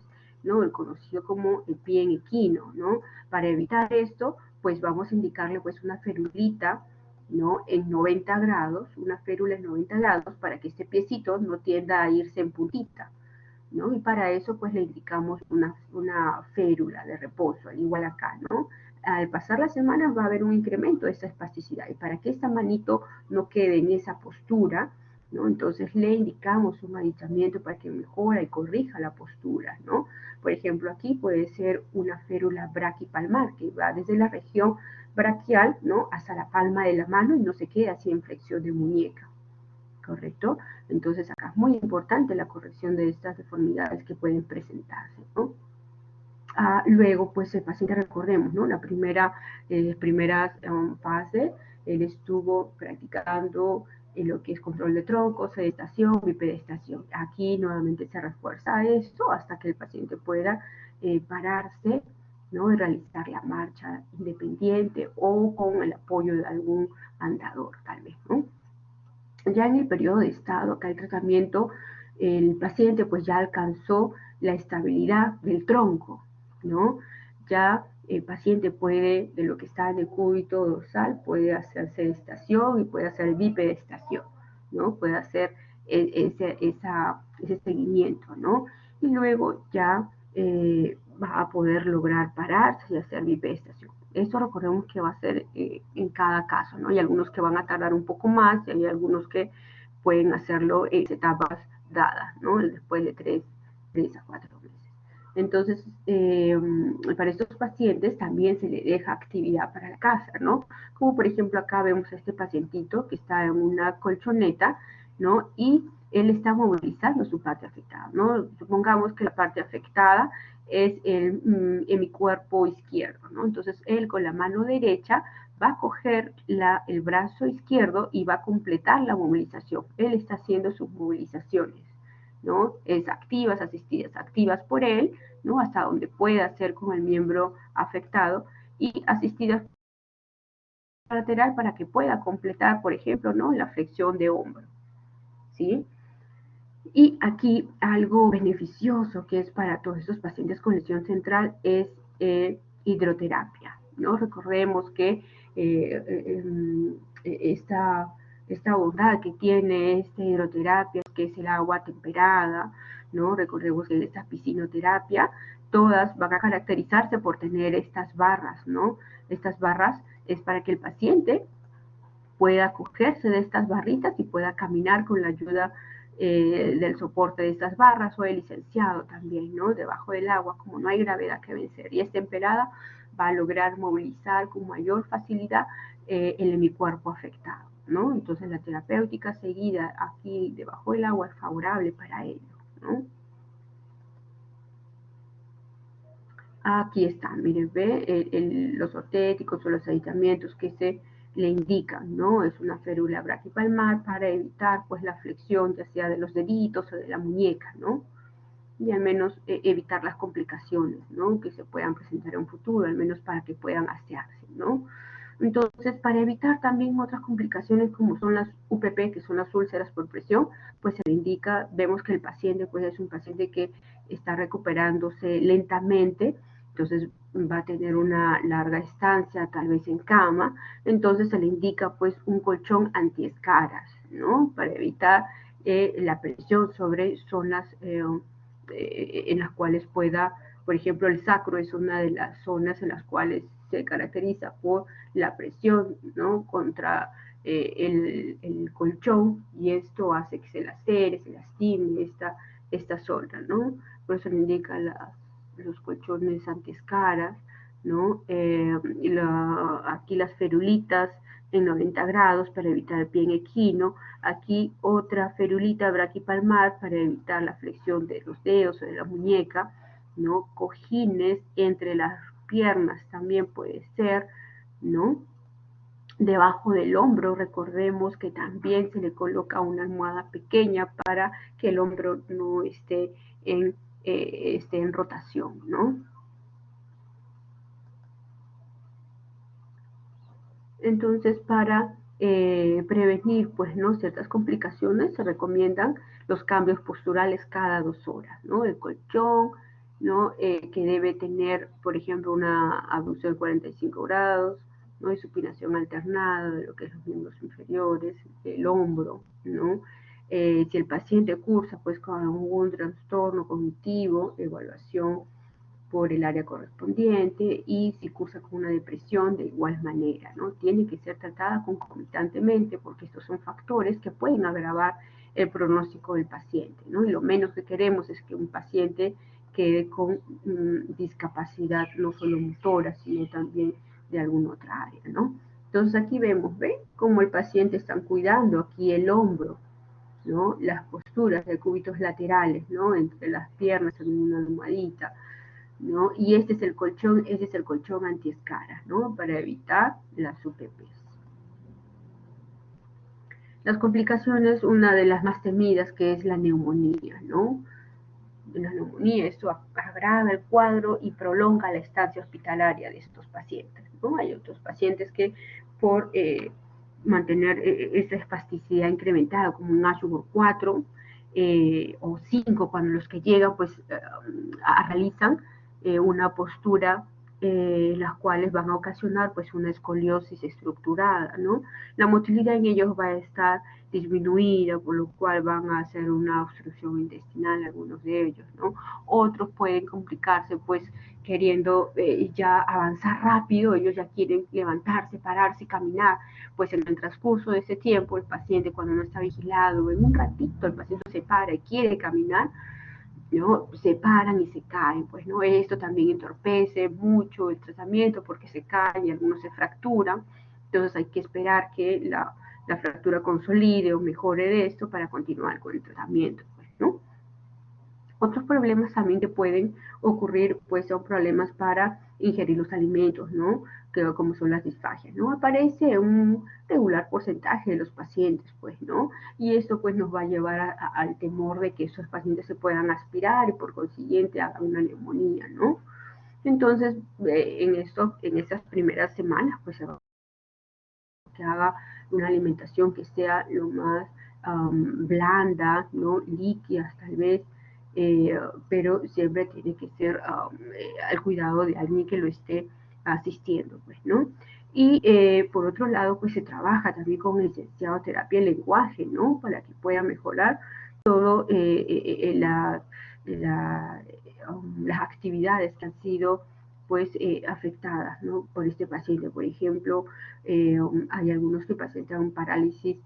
¿no? El conocido como el pie en equino, ¿no? Para evitar esto, pues vamos a indicarle pues una ferulita ¿no? En 90 grados, una férula en 90 grados, para que este piecito no tienda a irse en puntita, ¿no? Y para eso, pues, le indicamos una férula de reposo, al igual acá, ¿no? Al pasar las semanas va a haber un incremento de esa espasticidad, y para que esta manito no quede en esa postura, ¿no? Entonces le indicamos un aditamiento para que mejora y corrija la postura, ¿no? Por ejemplo, aquí puede ser una férula braquipalmar, que va desde la región braquial, ¿no? Hasta la palma de la mano y no se queda así en flexión de muñeca, ¿correcto? Entonces acá es muy importante la corrección de estas deformidades que pueden presentarse, ¿no? Luego, pues el paciente, recordemos, ¿no? Primeras fases, él estuvo practicando lo que es control de tronco, sedestación, bipedestación. Aquí nuevamente se refuerza esto hasta que el paciente pueda pararse, ¿no? Y realizar la marcha independiente o con el apoyo de algún andador, tal vez, ¿no? Ya en el periodo de estado, acá el tratamiento, el paciente pues ya alcanzó la estabilidad del tronco, ¿no? Ya el paciente puede, de lo que está en el cúbito dorsal, puede hacer sedestación y puede hacer bipedestación, ¿no? Puede hacer ese seguimiento, ¿no? Y luego ya va a poder lograr pararse y hacer bipedestación. Esto recordemos que va a ser en cada caso, ¿no? Hay algunos que van a tardar un poco más y hay algunos que pueden hacerlo en etapas dadas, ¿no? Después de 3 a 4 meses. Entonces, para estos pacientes también se le deja actividad para la casa, ¿no? Como por ejemplo acá vemos a este pacientito que está en una colchoneta, ¿no? Y él está movilizando su parte afectada, ¿no? Supongamos que la parte afectada es en mi cuerpo izquierdo, ¿no? Entonces él con la mano derecha va a coger el brazo izquierdo y va a completar la movilización. Él está haciendo sus movilizaciones, ¿no? Es activas por él, ¿no? Hasta donde pueda hacer con el miembro afectado, y asistidas lateral para que pueda completar, por ejemplo, ¿no? La flexión de hombro, ¿sí? Y aquí algo beneficioso que es para todos estos pacientes con lesión central es hidroterapia, ¿no? Recordemos que esta, esta bondad que tiene esta hidroterapia, que es el agua temperada, ¿no? Recordemos que esta piscinoterapia, todas van a caracterizarse por tener estas barras, ¿no? Estas barras es para que el paciente pueda cogerse de estas barritas y pueda caminar con la ayuda del soporte de estas barras, o el licenciado también, ¿no? Debajo del agua, como no hay gravedad que vencer y es temperada, va a lograr movilizar con mayor facilidad el hemicuerpo afectado, ¿no? Entonces la terapéutica seguida aquí debajo del agua es favorable para ello, ¿no? Aquí están, miren, ve los ortéticos o los aditamientos que se le indican, ¿no? Es una férula braquipalmar para evitar pues la flexión ya sea de los deditos o de la muñeca, ¿no? Y al menos evitar las complicaciones, ¿no? Que se puedan presentar en un futuro, al menos para que puedan asearse, ¿no? Entonces, para evitar también otras complicaciones como son las UPP, que son las úlceras por presión, pues se le indica, vemos que el paciente pues es un paciente que está recuperándose lentamente, entonces va a tener una larga estancia, tal vez en cama, entonces se le indica pues un colchón antiescaras, ¿no? Para evitar la presión sobre zonas en las cuales pueda, por ejemplo, el sacro es una de las zonas en las cuales se caracteriza por la presión, ¿no? Contra el colchón, y esto hace que se lacere, se lastime esta zona, ¿no? Por eso le indica los colchones antiescaras, ¿no? Aquí las ferulitas en 90 grados para evitar el pie en equino, aquí otra ferulita braquipalmar para evitar la flexión de los dedos o de la muñeca, ¿no? Cojines entre las piernas también puede ser, ¿no? Debajo del hombro, recordemos que también se le coloca una almohada pequeña para que el hombro no esté en rotación, ¿no? Entonces, para prevenir, pues, ¿no? Ciertas complicaciones, se recomiendan los cambios posturales cada 2 horas, ¿no? El colchón, ¿no? Que debe tener, por ejemplo, una abducción de 45 grados, ¿no? De supinación alternada de lo que es los miembros inferiores, el hombro, ¿no? Si el paciente cursa pues con algún trastorno cognitivo, evaluación por el área correspondiente, y si cursa con una depresión de igual manera, ¿no? Tiene que ser tratada concomitantemente porque estos son factores que pueden agravar el pronóstico del paciente, ¿no? Y lo menos que queremos es que un paciente quede con discapacidad no solo motora, sino también de alguna otra área, ¿no? Entonces aquí vemos, ¿ve? Cómo el paciente está cuidando aquí el hombro, ¿no? Las posturas de cúbitos laterales, ¿no? Entre las piernas en una almohadita, ¿no? Y este es el colchón antiescaras, ¿no? Para evitar las UTPs. Las complicaciones, una de las más temidas, que es la neumonía, ¿no? La neumonía, esto agrava el cuadro y prolonga la estancia hospitalaria de estos pacientes, ¿no? Hay otros pacientes que por mantener esa espasticidad incrementada, como un H4 o 5, cuando los que llegan pues realizan una postura las cuales van a ocasionar pues una escoliosis estructurada, ¿no? La motilidad en ellos va a estar disminuida, por lo cual van a hacer una obstrucción intestinal, algunos de ellos, ¿no? Otros pueden complicarse pues queriendo ya avanzar rápido, ellos ya quieren levantarse, pararse, caminar, pues en el transcurso de ese tiempo el paciente, cuando no está vigilado, en un ratito el paciente se para y quiere caminar, ¿no? Se paran y se caen, pues, ¿no? Esto también entorpece mucho el tratamiento porque se caen y algunos se fracturan, entonces hay que esperar que la fractura consolide o mejore de esto para continuar con el tratamiento, pues, ¿no? Otros problemas también que pueden ocurrir, pues son problemas para ingerir los alimentos, ¿no? Que, como son las disfagias, ¿no? Aparece un regular porcentaje de los pacientes, pues, ¿no? Y esto, pues, nos va a llevar al temor de que esos pacientes se puedan aspirar y, por consiguiente, hagan una neumonía, ¿no? Entonces, en estas primeras semanas, pues, se va a que haga una alimentación que sea lo más blanda, ¿no? Líquidas tal vez, pero siempre tiene que ser al cuidado de alguien que lo esté asistiendo, pues, ¿no? Y por otro lado, pues se trabaja también con el licenciado de terapia del lenguaje, ¿no? Para que pueda mejorar todo las actividades que han sido pues afectadas, ¿no? Por este paciente. Por ejemplo, hay algunos que presentan parálisis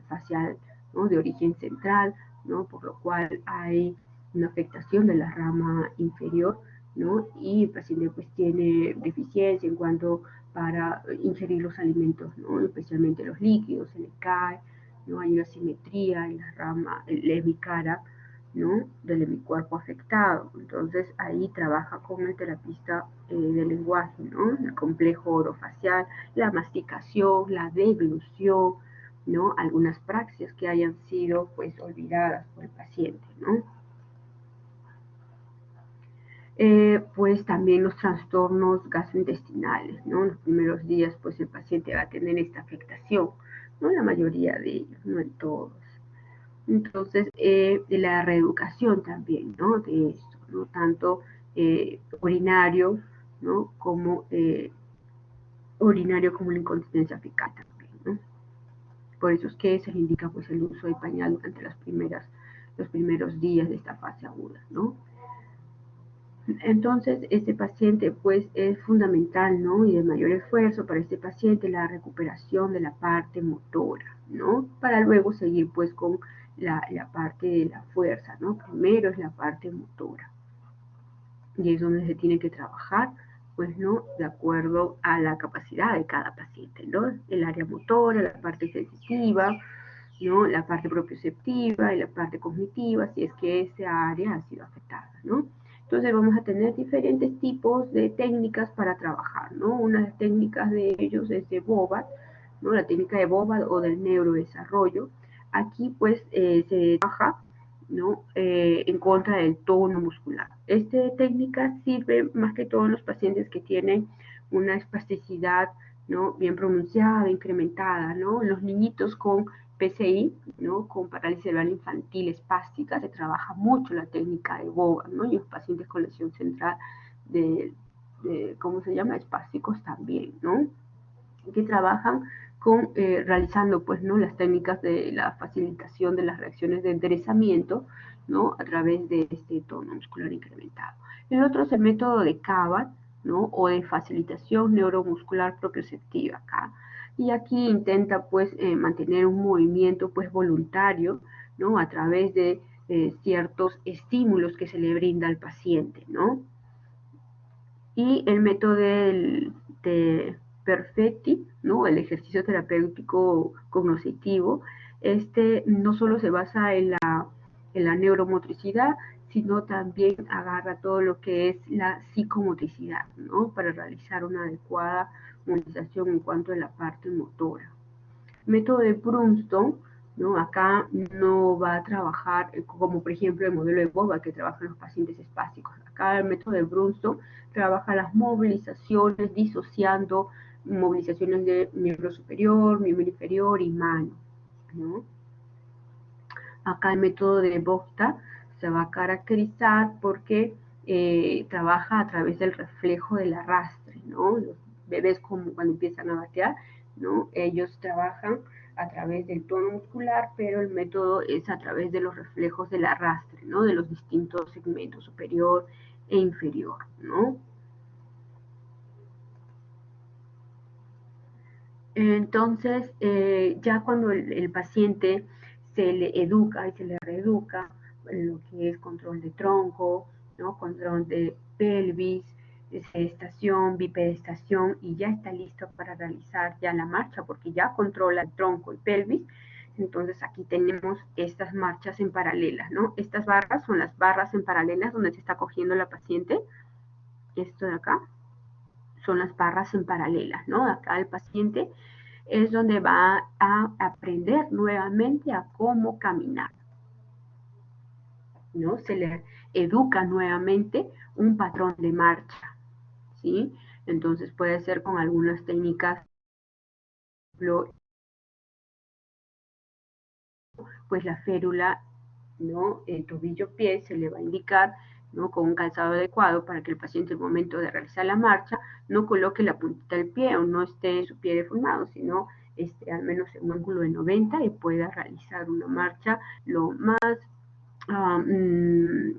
facial, ¿no? De origen central, ¿no? Por lo cual hay una afectación de la rama inferior, ¿no? Y el paciente pues tiene deficiencia en cuanto para ingerir los alimentos, ¿no? Especialmente los líquidos, se le cae, ¿no? Hay una simetría en la rama, en la hemicara, ¿no? Del hemicuerpo afectado. Entonces ahí trabaja con el terapista del lenguaje, ¿no? El complejo orofacial, la masticación, la deglución, ¿no? Algunas praxias que hayan sido pues olvidadas por el paciente, ¿no? Pues también los trastornos gastrointestinales, ¿no? En los primeros días pues el paciente va a tener esta afectación, ¿no? La mayoría de ellos, no en todos. Entonces, de la reeducación también, ¿no? De esto, ¿no? Tanto urinario, ¿no? Urinario como la incontinencia fecal también, ¿no? Por eso es que se le indica pues el uso de pañal durante los primeros días de esta fase aguda, ¿no? Entonces, este paciente pues es fundamental, ¿no? Y de mayor esfuerzo para este paciente la recuperación de la parte motora, ¿no? Para luego seguir pues con la parte de la fuerza, ¿no? Primero es la parte motora. Y es donde se tiene que trabajar, pues, ¿no? De acuerdo a la capacidad de cada paciente, ¿no? El área motora, la parte sensitiva, ¿no? La parte propioceptiva y la parte cognitiva, si es que esa área ha sido afectada, ¿no? Entonces vamos a tener diferentes tipos de técnicas para trabajar, ¿no? Una de las técnicas de ellos es de BOVAD, ¿no? La técnica de BOVAD o del neurodesarrollo. Aquí pues se trabaja, ¿no? En contra del tono muscular. Esta técnica sirve más que todo en los pacientes que tienen una espasticidad, ¿no? Bien pronunciada, incrementada, ¿no? Los niñitos con PCI, ¿no? Con parálisis cerebral infantil espástica, se trabaja mucho la técnica de BOVA, ¿no? Y los pacientes con lesión central ¿cómo se llama? Espásticos también, ¿no? que trabajan con, realizando pues, ¿no? las técnicas de la facilitación de las reacciones de enderezamiento, ¿no? a través de este tono muscular incrementado. El otro es el método de Kabat, ¿no? o de facilitación neuromuscular propioceptiva acá. Y aquí intenta pues mantener un movimiento pues voluntario, ¿no? a través de ciertos estímulos que se le brinda al paciente, ¿no? Y el método de Perfetti, ¿no? el ejercicio terapéutico cognoscitivo, este no solo se basa en la neuromotricidad, sino también agarra todo lo que es la psicomotricidad, ¿no? para realizar una adecuada movilización en cuanto a la parte motora. Método de Brunstone, ¿no? Acá no va a trabajar como por ejemplo el modelo de Boga que trabaja en los pacientes espásticos. Acá el método de Brunstone trabaja las movilizaciones disociando movilizaciones de miembro superior, miembro inferior y mano, ¿no? Acá el método de Bogta se va a caracterizar porque trabaja a través del reflejo del arrastre, ¿no? Los bebés como cuando empiezan a gatear, ¿no? Ellos trabajan a través del tono muscular, pero el método es a través de los reflejos del arrastre, ¿no? De los distintos segmentos superior e inferior, ¿no? Entonces, ya cuando el paciente se le educa y se le reeduca lo que es control de tronco, ¿no? control de pelvis, estación, bipedestación, y ya está listo para realizar ya la marcha, porque ya controla el tronco y pelvis. Entonces aquí tenemos estas marchas en paralelas, ¿no? Estas barras son las barras en paralelas donde se está cogiendo la paciente. Esto de acá son las barras en paralelas, ¿no? Acá el paciente es donde va a aprender nuevamente a cómo caminar, ¿no? Se le educa nuevamente un patrón de marcha, ¿sí? Entonces puede ser con algunas técnicas, pues la férula, ¿no? El tobillo-pie se le va a indicar, ¿no? con un calzado adecuado para que el paciente al momento de realizar la marcha no coloque la puntita del pie o no esté su pie deformado, sino al menos en un ángulo de 90 y pueda realizar una marcha lo más, um,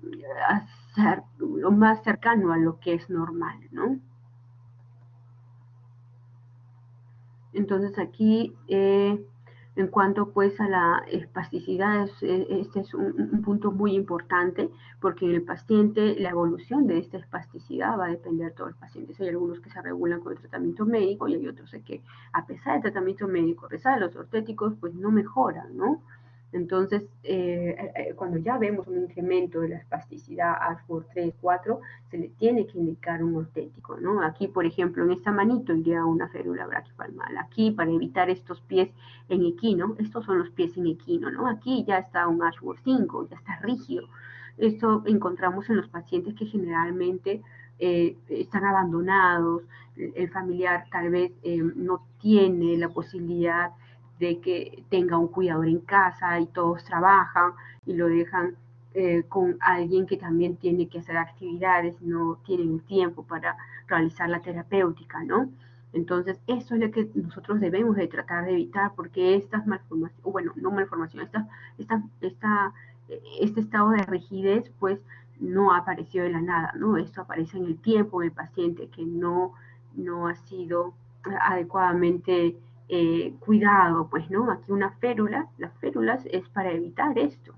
lo más cercano a lo que es normal, ¿no? Entonces aquí, en cuanto pues a la espasticidad, este es un punto muy importante porque en el paciente la evolución de esta espasticidad va a depender de todos los pacientes. Hay algunos que se regulan con el tratamiento médico y hay otros que a pesar del tratamiento médico, a pesar de los ortéticos, pues no mejoran, ¿no? Entonces, cuando ya vemos un incremento de la espasticidad Ashworth 3, 4, se le tiene que indicar un ortético, ¿no? Aquí, por ejemplo, en esta manito iría una férula braquipalmar. Aquí, para evitar estos pies en equino, estos son los pies en equino, ¿no? Aquí ya está un Ashworth 5, ya está rígido. Esto encontramos en los pacientes que generalmente están abandonados, el familiar tal vez no tiene la posibilidad de que tenga un cuidador en casa y todos trabajan y lo dejan con alguien que también tiene que hacer actividades, no tienen tiempo para realizar la terapéutica, ¿no? Entonces, eso es lo que nosotros debemos de tratar de evitar, porque estas malformaciones, bueno, no malformaciones, este estado de rigidez, pues, no apareció de la nada, ¿no? Esto aparece en el tiempo, en el paciente que no ha sido adecuadamente cuidado, pues, ¿no? Aquí una férula, las férulas es para evitar esto,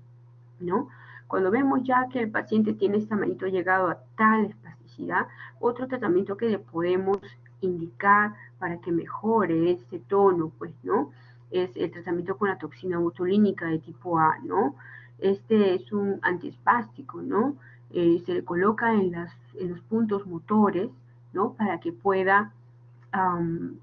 ¿no? Cuando vemos ya que el paciente tiene esta manito llegado a tal espasticidad, otro tratamiento que le podemos indicar para que mejore este tono, pues, ¿no? Es el tratamiento con la toxina botulínica de tipo A, ¿no? Este es un antiespástico, ¿no? Se le coloca en los puntos motores, ¿no? Para que pueda um,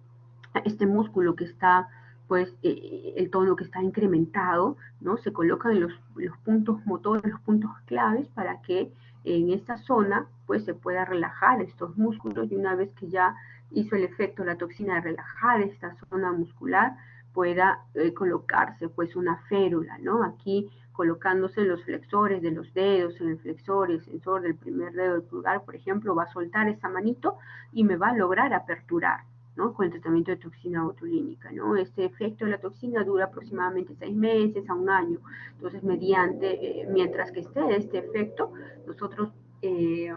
este músculo que está, pues, el tono que está incrementado, ¿no? Se colocan en los puntos motores, los puntos claves para que en esta zona, pues, se pueda relajar estos músculos y una vez que ya hizo el efecto la toxina de relajar esta zona muscular, pueda colocarse, pues, una férula, ¿no? Aquí colocándose en los flexores de los dedos, en el flexor y el sensor del primer dedo del pulgar, por ejemplo, va a soltar esa manito y me va a lograr aperturar, ¿no? Con el tratamiento de toxina botulínica, ¿no? Este efecto de la toxina dura aproximadamente 6 meses a un año. Entonces, mientras que esté este efecto, nosotros y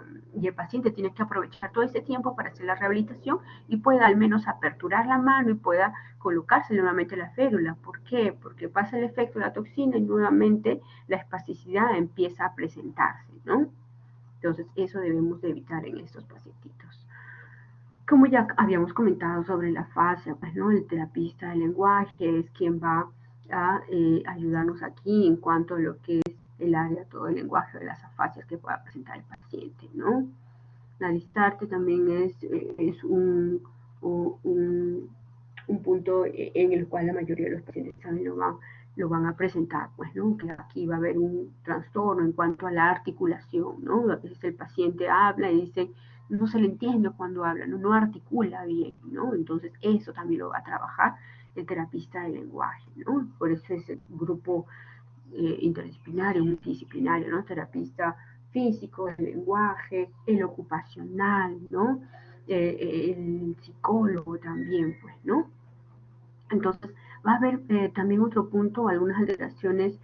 el paciente tiene que aprovechar todo este tiempo para hacer la rehabilitación y pueda al menos aperturar la mano y pueda colocarse nuevamente la férula. ¿Por qué? Porque pasa el efecto de la toxina y nuevamente la espasticidad empieza a presentarse, ¿no? Entonces, eso debemos de evitar en estos pacientitos. Como ya habíamos comentado sobre la fascia, pues, ¿no? El terapista del lenguaje es quien va a ayudarnos aquí en cuanto a lo que es el área, todo el lenguaje de las afasias que pueda presentar el paciente, ¿no? La distarte también es un punto en el cual la mayoría de los pacientes también lo van a presentar, pues, ¿no? Que aquí va a haber un trastorno en cuanto a la articulación, ¿no? A veces el paciente habla y dice, no se le entiende cuando habla, no articula bien, ¿no? Entonces eso también lo va a trabajar el terapista del lenguaje, ¿no? Por eso es el grupo interdisciplinario, multidisciplinario, ¿no? Terapista físico, el lenguaje, el ocupacional, ¿no? El psicólogo también, pues, ¿no? Entonces, va a haber también otro punto, algunas alteraciones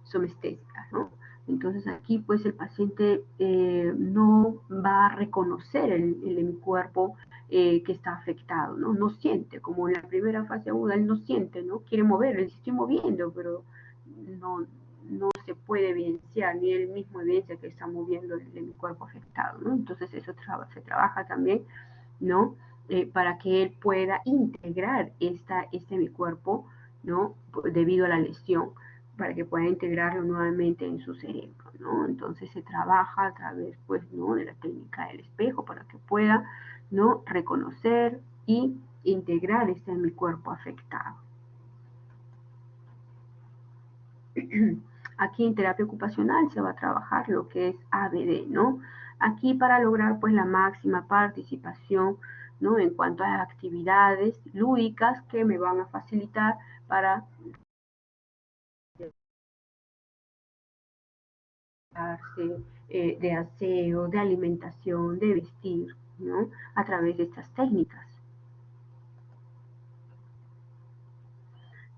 somestésicas, ¿no? Entonces aquí pues el paciente no va a reconocer el cuerpo que está afectado, ¿no? No siente, como en la primera fase aguda, él no siente, ¿no? Quiere mover, él estoy moviendo, pero no, no se puede evidenciar, ni él mismo evidencia que está moviendo el cuerpo afectado, ¿no? Entonces eso se trabaja también, ¿no? Para que él pueda integrar mi cuerpo, ¿no? Debido a la lesión, para que pueda integrarlo nuevamente en su cerebro, ¿no? Entonces se trabaja a través, pues, ¿no? De la técnica del espejo para que pueda, ¿no? Reconocer y integrar mi cuerpo afectado. Aquí en terapia ocupacional se va a trabajar lo que es ABD, ¿no? Aquí para lograr pues la máxima participación, ¿no? En cuanto a actividades lúdicas que me van a facilitar para de aseo, de alimentación, de vestir, ¿no? A través de estas técnicas.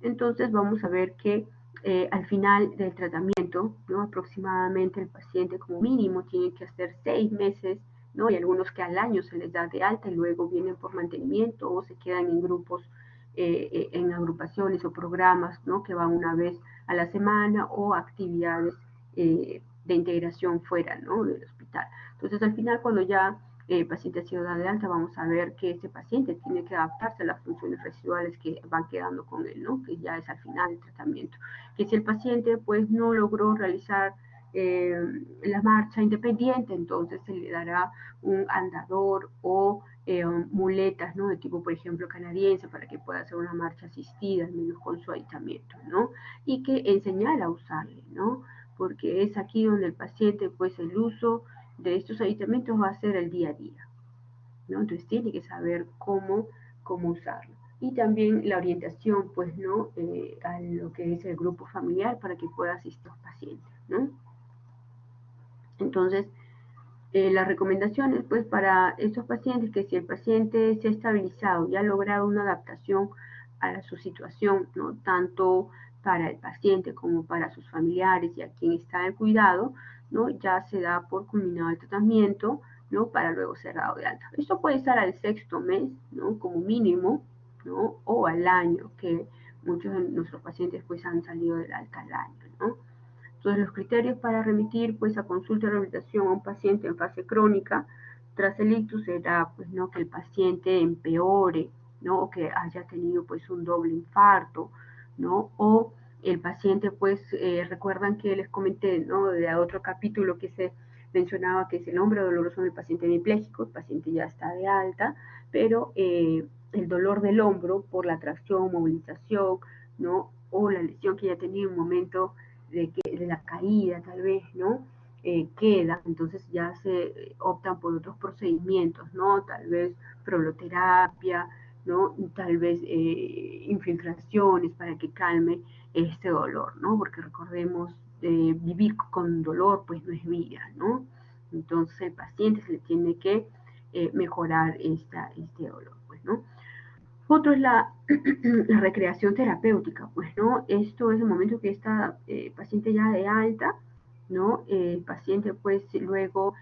Entonces vamos a ver que al final del tratamiento, ¿no? Aproximadamente el paciente como mínimo tiene que hacer 6 meses, ¿no? Y algunos que al año se les da de alta y luego vienen por mantenimiento o se quedan en grupos, en agrupaciones o programas, ¿no? Que van una vez a la semana o actividades de integración fuera, ¿no? Del hospital. Entonces al final cuando ya el paciente ha sido dado de alta, vamos a ver que ese paciente tiene que adaptarse a las funciones residuales que van quedando con él, ¿no? Que ya es al final del tratamiento. Que si el paciente pues no logró realizar la marcha independiente, entonces se le dará un andador o muletas, ¿no? De tipo, por ejemplo, canadiense, para que pueda hacer una marcha asistida, al menos con su aditamiento, ¿no? Y que enseñar a usarle, ¿no? Porque es aquí donde el paciente, pues el uso de estos aditamentos va a ser el día a día, ¿no? Entonces tiene que saber cómo usarlo. Y también la orientación, pues, ¿no? A lo que es el grupo familiar para que pueda asistir a los pacientes, ¿no? Entonces, las recomendaciones, pues, para estos pacientes, que si el paciente se ha estabilizado y ha logrado una adaptación a su situación, ¿no? Tanto para el paciente como para sus familiares y a quien está en cuidado, ¿no? Ya se da por culminado el tratamiento, ¿no? Para luego ser dado de alta. Esto puede estar al 6º mes, ¿no? Como mínimo, ¿no? O al año, que muchos de nuestros pacientes pues han salido del alta al año, ¿no? Entonces, los criterios para remitir pues a consulta de rehabilitación a un paciente en fase crónica tras el ictus será pues no que el paciente empeore, ¿no? O que haya tenido pues un doble infarto, ¿no? O el paciente pues recuerdan que les comenté, ¿no? De otro capítulo que se mencionaba que es el hombro doloroso en el paciente hemipléjico, el paciente ya está de alta, pero el dolor del hombro por la tracción, movilización, ¿no? O la lesión que ya tenía en un momento de la caída tal vez, ¿no? Queda, entonces ya se optan por otros procedimientos, ¿no? Tal vez proloterapia, ¿no? Tal vez infiltraciones para que calme este dolor, ¿no? Porque recordemos, vivir con dolor pues no es vida, ¿no? Entonces el paciente se le tiene que mejorar este dolor, pues, ¿no? Otro es la, la recreación terapéutica, pues, ¿no? Esto es el momento que está paciente ya de alta, ¿no? El paciente, pues, luego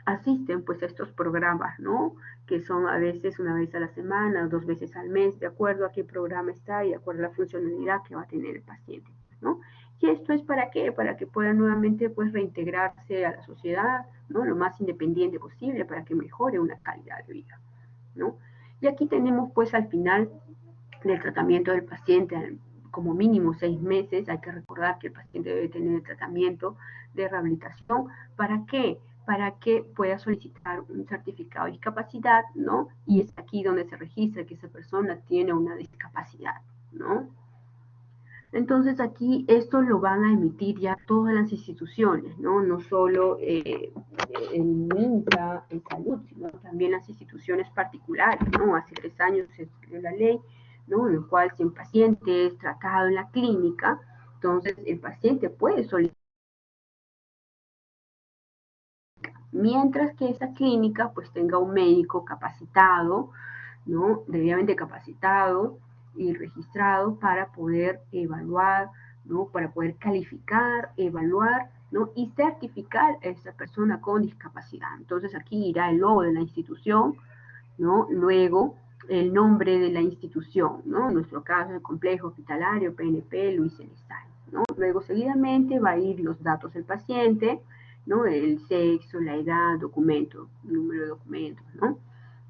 asisten, pues, a estos programas, ¿no? Que son a veces una vez a la semana, 2 veces al mes, de acuerdo a qué programa está y de acuerdo a la funcionalidad que va a tener el paciente, ¿no? Y esto es para qué, para que puedan nuevamente, pues, reintegrarse a la sociedad, ¿no? Lo más independiente posible para que mejore una calidad de vida, ¿no? Y aquí tenemos, pues, al final del tratamiento del paciente, como mínimo 6 meses, hay que recordar que el paciente debe tener el tratamiento de rehabilitación. ¿Para qué? Para que pueda solicitar un certificado de discapacidad, ¿no? Y es aquí donde se registra que esa persona tiene una discapacidad, ¿no? Entonces aquí esto lo van a emitir ya todas las instituciones, ¿no? No solo el MINSA en salud, sino también las instituciones particulares, ¿no? Hace 3 años se escribió la ley, ¿no? En el cual si un paciente es tratado en la clínica, entonces el paciente puede solicitar, mientras que esa clínica pues tenga un médico capacitado, ¿no? Debidamente capacitado y registrado para poder evaluar, ¿no? Para poder calificar, evaluar, ¿no? Y certificar a esa persona con discapacidad. Entonces aquí irá el logo de la institución, ¿no? Luego el nombre de la institución, ¿no? En nuestro caso el complejo hospitalario PNP Luis Celestán, ¿no? Luego seguidamente va a ir los datos del paciente, ¿no? El sexo, la edad, documento, número de documentos, ¿no?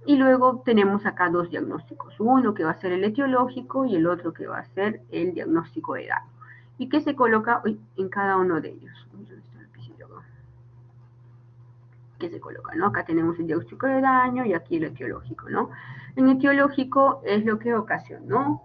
Y luego tenemos acá 2 diagnósticos, uno que va a ser el etiológico y el otro que va a ser el diagnóstico de daño. ¿Y qué se coloca en cada uno de ellos? ¿Qué se coloca? ¿No? Acá tenemos el diagnóstico de daño y aquí el etiológico, ¿no? En etiológico es lo que ocasionó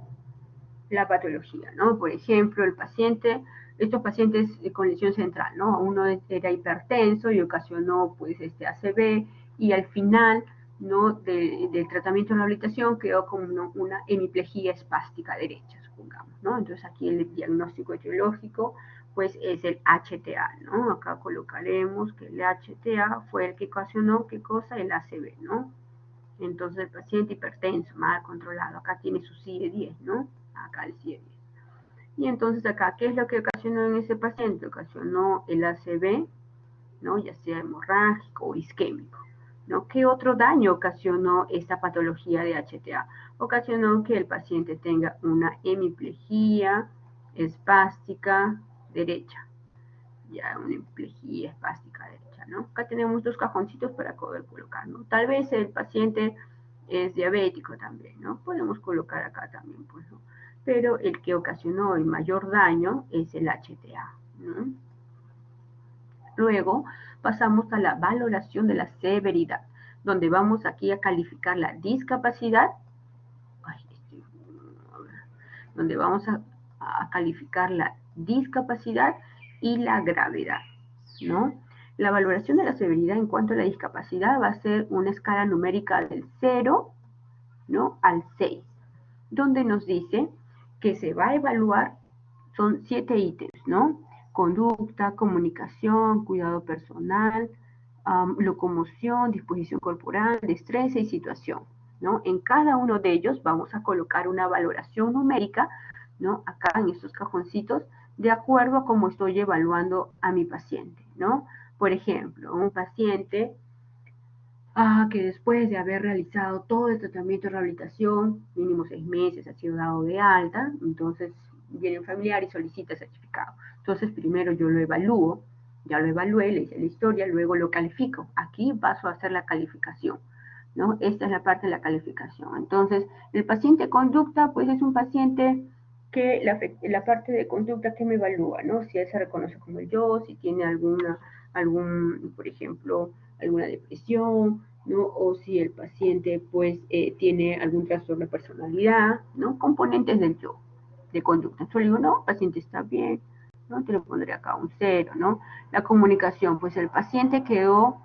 la patología, ¿no? Por ejemplo, el paciente, estos pacientes con lesión central, ¿no? Uno era hipertenso y ocasionó, pues, ACV, y al final, ¿no? Del tratamiento de rehabilitación quedó como una hemiplegia espástica derecha, supongamos, ¿no? Entonces aquí el diagnóstico etiológico, pues, es el HTA, ¿no? Acá colocaremos que el HTA fue el que ocasionó, ¿qué cosa? El ACV, ¿no? Entonces el paciente hipertenso, mal controlado, acá tiene su CIE-10, ¿no? Acá el CIE-10. Y entonces acá, ¿qué es lo que ocasionó en ese paciente? Ocasionó el ACV, ¿no? Ya sea hemorrágico o isquémico, ¿no? ¿Qué otro daño ocasionó esta patología de HTA? Ocasionó que el paciente tenga una hemiplegia espástica derecha, ya una hemiplegia espástica derecha, ¿no? Acá tenemos 2 cajoncitos para poder colocar, ¿no? Tal vez el paciente es diabético también, ¿no? Podemos colocar acá también, pues, ¿no? Pero el que ocasionó el mayor daño es el HTA, ¿no? Luego pasamos a la valoración de la severidad, donde vamos aquí a calificar la discapacidad, donde vamos a calificar la discapacidad y la gravedad, ¿no? La valoración de la severidad en cuanto a la discapacidad va a ser una escala numérica del 0, ¿no? al 6, donde nos dice que se va a evaluar, son 7 ítems, ¿no? Conducta, comunicación, cuidado personal, locomoción, disposición corporal, destreza y situación, ¿no? En cada uno de ellos vamos a colocar una valoración numérica, ¿no? Acá en estos cajoncitos, de acuerdo a cómo estoy evaluando a mi paciente, ¿no? Por ejemplo, un paciente que después de haber realizado todo el tratamiento de rehabilitación, mínimo 6 meses, ha sido dado de alta, entonces viene un familiar y solicita el certificado. Entonces primero yo lo evalúo, ya lo evalué, le hice la historia, luego lo califico. Aquí paso a hacer la calificación, ¿no? Esta es la parte de la calificación. Entonces, el paciente conducta, pues es un paciente que la parte de conducta que me evalúa, ¿no? Si él se reconoce como el yo, si tiene por ejemplo, alguna depresión, ¿no? O si el paciente, pues, tiene algún trastorno de personalidad, ¿no? Componentes del yo, de conducta. Yo le digo, no, el paciente está bien, ¿no? Te lo pondré acá un 0, ¿no? La comunicación, pues el paciente quedó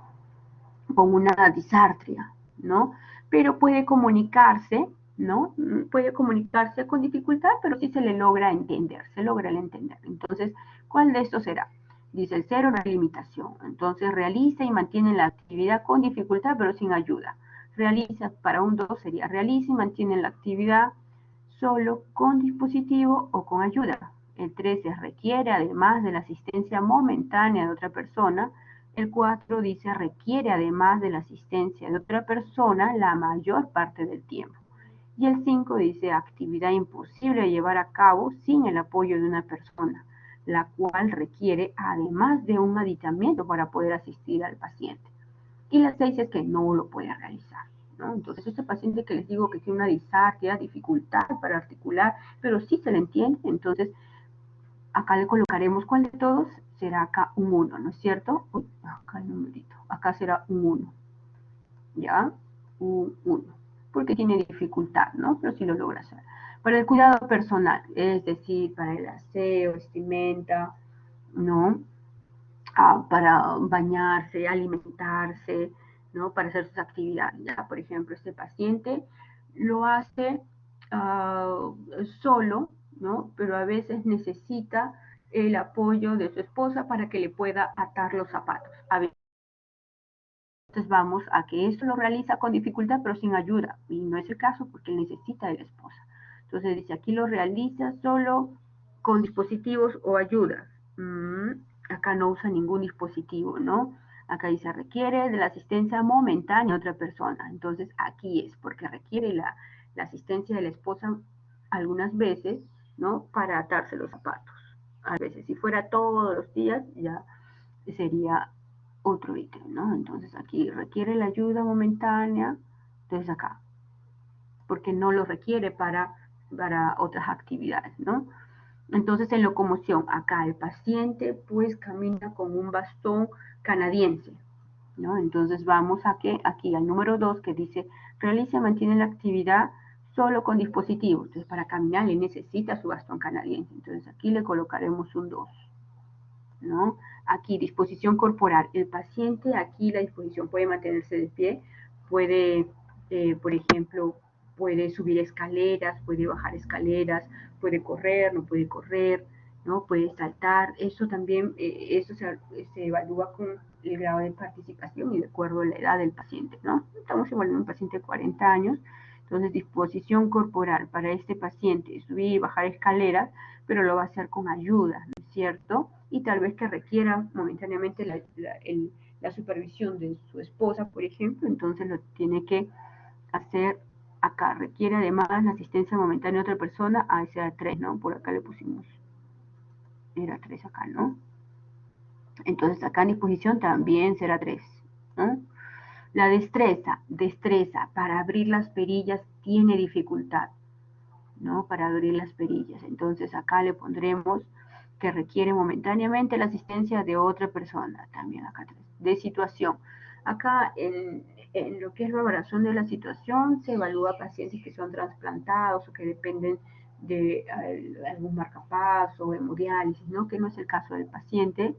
con una disartria, ¿no? Pero puede comunicarse, ¿no? Puede comunicarse con dificultad, pero sí se le logra entender, se logra el entender. Entonces, ¿cuál de estos será? Dice el 0, la limitación. Entonces, realiza y mantiene la actividad con dificultad, pero sin ayuda. realiza, para un 2 sería realiza y mantiene la actividad solo con dispositivo o con ayuda. El 3 es requiere, además de la asistencia momentánea de otra persona. El 4 dice requiere, además de la asistencia de otra persona, la mayor parte del tiempo. Y el 5 dice actividad imposible de llevar a cabo sin el apoyo de una persona, la cual requiere además de un aditamiento para poder asistir al paciente. Y la 6 es que no lo puede realizar, ¿no? Entonces, este paciente que les digo que tiene una disartria, dificultad para articular, pero sí se le entiende, entonces acá le colocaremos cuál de todos será acá un 1, ¿no es cierto? Uy, acá el numerito, acá será un 1, ¿ya? Un 1, porque tiene dificultad, ¿no? Pero sí lo logra hacer. Para el cuidado personal, es decir, para el aseo, vestimenta, ¿no? Para bañarse, alimentarse, ¿no? Para hacer sus actividades. ¿Ya? Por ejemplo, este paciente lo hace solo, ¿no? Pero a veces necesita el apoyo de su esposa para que le pueda atar los zapatos. A veces vamos a que esto lo realiza con dificultad, pero sin ayuda. Y no es el caso porque él necesita de la esposa. Entonces dice, aquí lo realiza solo con dispositivos o ayudas. Acá no usa ningún dispositivo, ¿no? Acá dice, requiere de la asistencia momentánea de otra persona. Entonces aquí es porque requiere la asistencia de la esposa algunas veces, ¿no? Para atarse los zapatos. A veces, si fuera todos los días, ya sería otro ítem, ¿no? Entonces aquí requiere la ayuda momentánea, entonces acá, porque no lo requiere para otras actividades, ¿no? Entonces en locomoción, acá el paciente pues camina con un bastón canadiense, ¿no? Entonces vamos a que aquí al número 2 que dice realiza y mantiene la actividad solo con dispositivos. Entonces para caminar le necesita su bastón canadiense. Entonces aquí le colocaremos un 2. ¿No? Aquí, disposición corporal. El paciente, aquí la disposición puede mantenerse de pie, puede, por ejemplo, puede subir escaleras, puede bajar escaleras, puede correr, no puede correr, ¿no? Puede saltar. Eso también, eso se evalúa con el grado de participación y de acuerdo a la edad del paciente, ¿no? Estamos evaluando un paciente de 40 años, entonces disposición corporal para este paciente, subir y bajar escaleras, pero lo va a hacer con ayuda, ¿no es cierto? Y tal vez que requiera momentáneamente la supervisión de su esposa, por ejemplo, entonces lo tiene que hacer acá. Requiere además la asistencia momentánea de otra persona, ese era 3, ¿no? Por acá le pusimos, era 3 acá, ¿no? Entonces acá en disposición también será 3, ¿no? La destreza para abrir las perillas tiene dificultad, ¿no? Para abrir las perillas. Entonces acá le pondremos que requiere momentáneamente la asistencia de otra persona, también acá de situación. Acá en lo que es la evaluación de la situación se evalúa pacientes que son trasplantados o que dependen de algún marcapaso o hemodiálisis, ¿no? Que no es el caso del paciente,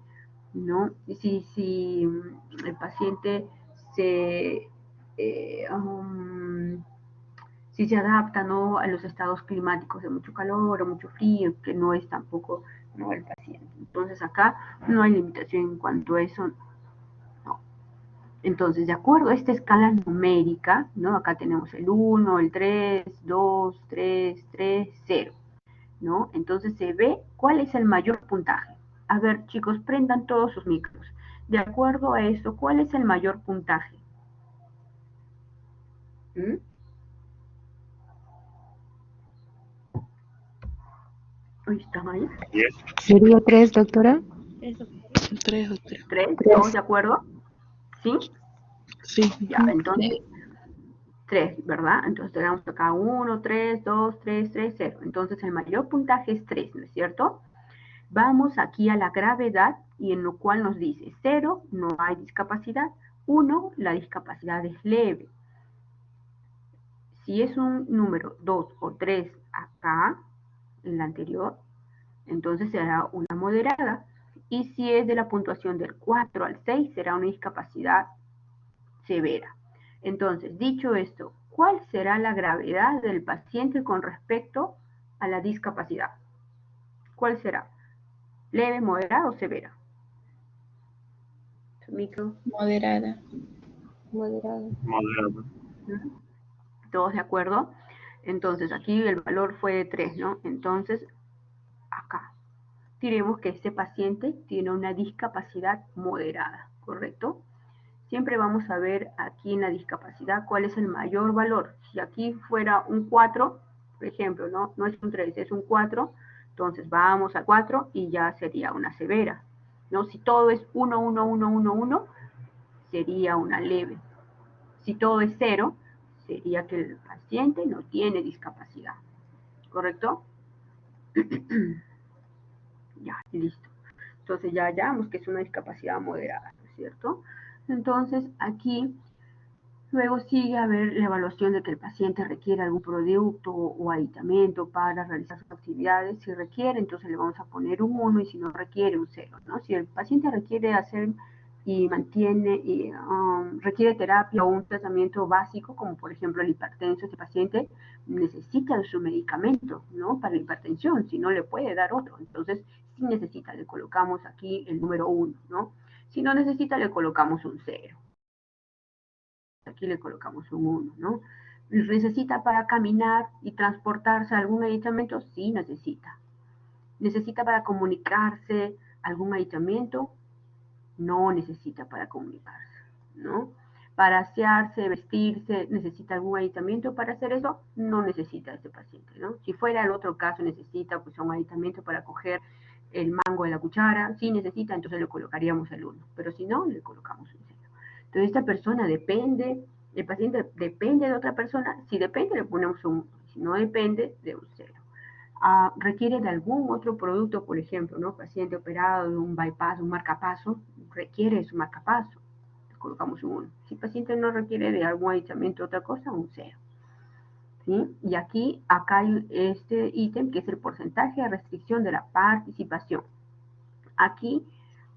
¿no? Y si el paciente se si se adapta, ¿no? A los estados climáticos de mucho calor o mucho frío, que no es tampoco, ¿no? El paciente. Entonces acá no hay limitación en cuanto a eso, no. Entonces, de acuerdo a esta escala numérica, ¿no? Acá tenemos el 1, el 3, 2, 3, 3, 0, ¿no? Entonces se ve cuál es el mayor puntaje. A ver, chicos, prendan todos sus micros. De acuerdo a eso, ¿cuál es el mayor puntaje? ¿Mm? ¿Están ahí? ¿Sería 3, doctora? Tres, doctora. ¿3? ¿Todos de acuerdo? ¿Sí? Sí. Ya, entonces 3, ¿verdad? Entonces tenemos acá 1, 3, 2, 3, 3, 0. Entonces el mayor puntaje es 3, ¿no es cierto? Vamos aquí a la gravedad y en lo cual nos dice 0, no hay discapacidad. 1, la discapacidad es leve. Si es un número 2 o 3 acá, en la anterior, entonces será una moderada. Y si es de la puntuación del 4 al 6, será una discapacidad severa. Entonces, dicho esto, ¿cuál será la gravedad del paciente con respecto a la discapacidad? ¿Cuál será? ¿Leve, moderada o severa? Micro. Moderada. Moderado. ¿Mm? ¿Todos de acuerdo? Entonces, aquí el valor fue de 3, ¿no? Entonces, acá diremos que este paciente tiene una discapacidad moderada, ¿correcto? Siempre vamos a ver aquí en la discapacidad cuál es el mayor valor. Si aquí fuera un 4, por ejemplo, no es un 3, es un 4, entonces vamos a 4 y ya sería una severa, ¿no? Si todo es 1, 1, 1, 1, 1, sería una leve. Si todo es 0, sería que el paciente no tiene discapacidad, ¿correcto? Ya, listo. Entonces ya hallamos que es una discapacidad moderada, ¿no es cierto? Entonces aquí luego sigue a ver la evaluación de que el paciente requiere algún producto o aditamento para realizar sus actividades. Si requiere, entonces le vamos a poner un 1 y si no requiere, un 0, ¿no? Si el paciente requiere hacer y mantiene, requiere terapia o un tratamiento básico, como por ejemplo el hipertenso, este paciente necesita de su medicamento, ¿no? Para la hipertensión, si no le puede dar otro. Entonces, si necesita, le colocamos aquí el número 1, ¿no? Si no necesita, le colocamos un 0. Aquí le colocamos un 1, ¿no? ¿Necesita para caminar y transportarse algún aditamento? Sí, necesita. ¿Necesita para comunicarse algún aditamento? No necesita para comunicarse, ¿no? Para asearse, vestirse, ¿necesita algún aditamento para hacer eso? No necesita este paciente, ¿no? Si fuera el otro caso, necesita pues un aditamento para coger el mango de la cuchara, si necesita, entonces le colocaríamos el 1, pero si no, le colocamos un 0. Entonces esta persona depende, el paciente depende de otra persona, si depende le ponemos un 1, si no depende, de un 0. Requiere de algún otro producto, por ejemplo, ¿no? Paciente operado de un bypass, un marcapaso, requiere su marcapaso, le colocamos un 1. Si el paciente no requiere de algún aislamiento, otra cosa, un 0. ¿Sí? Y aquí, acá hay este ítem que es el porcentaje de restricción de la participación. Aquí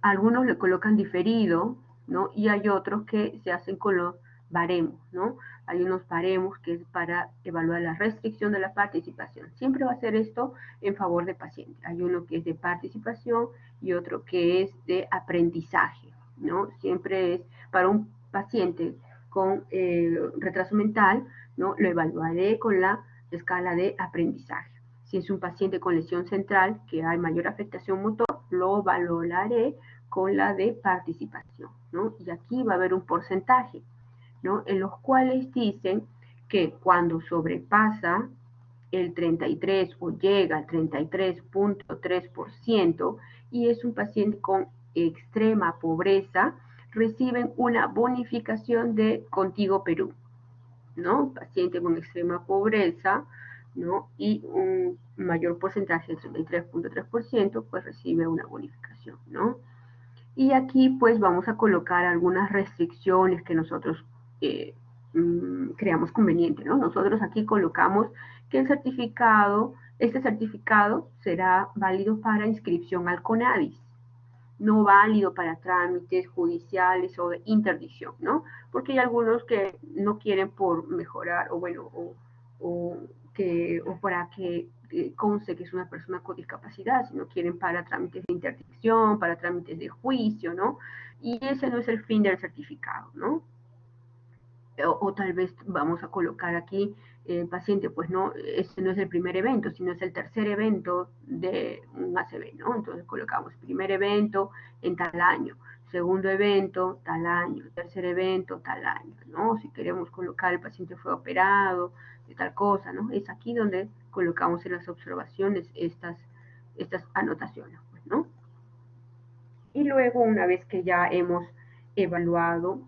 algunos le colocan diferido, ¿no? Y hay otros que se hacen con los baremos, ¿no? Hay unos baremos que es para evaluar la restricción de la participación. Siempre va a ser esto en favor del paciente. Hay uno que es de participación y otro que es de aprendizaje, ¿no? Siempre es para un paciente con retraso mental, ¿no? Lo evaluaré con la escala de aprendizaje. Si es un paciente con lesión central, que hay mayor afectación motor, lo valoraré con la de participación, ¿no? Y aquí va a haber un porcentaje, ¿no? En los cuales dicen que cuando sobrepasa el 33 o llega al 33.3% y es un paciente con extrema pobreza, reciben una bonificación de Contigo Perú, ¿no? Paciente con extrema pobreza, ¿no? Y un mayor porcentaje, el 33.3%, pues recibe una bonificación, ¿no? Y aquí pues vamos a colocar algunas restricciones que nosotros creamos conveniente, ¿no? Nosotros aquí colocamos que este certificado será válido para inscripción al CONADIS, no válido para trámites judiciales o de interdicción, ¿no? Porque hay algunos que no quieren por mejorar o bueno, o para que conste que es una persona con discapacidad, sino quieren para trámites de interdicción, para trámites de juicio, ¿no? Y ese no es el fin del certificado, ¿no? O tal vez vamos a colocar aquí paciente, pues no, este no es el primer evento, sino es el tercer evento de un ACV, ¿no? Entonces colocamos primer evento en tal año, segundo evento tal año, tercer evento tal año, ¿no? Si queremos colocar el paciente fue operado de tal cosa, ¿no? Es aquí donde colocamos en las observaciones estas anotaciones, pues, ¿no? Y luego, una vez que ya hemos evaluado,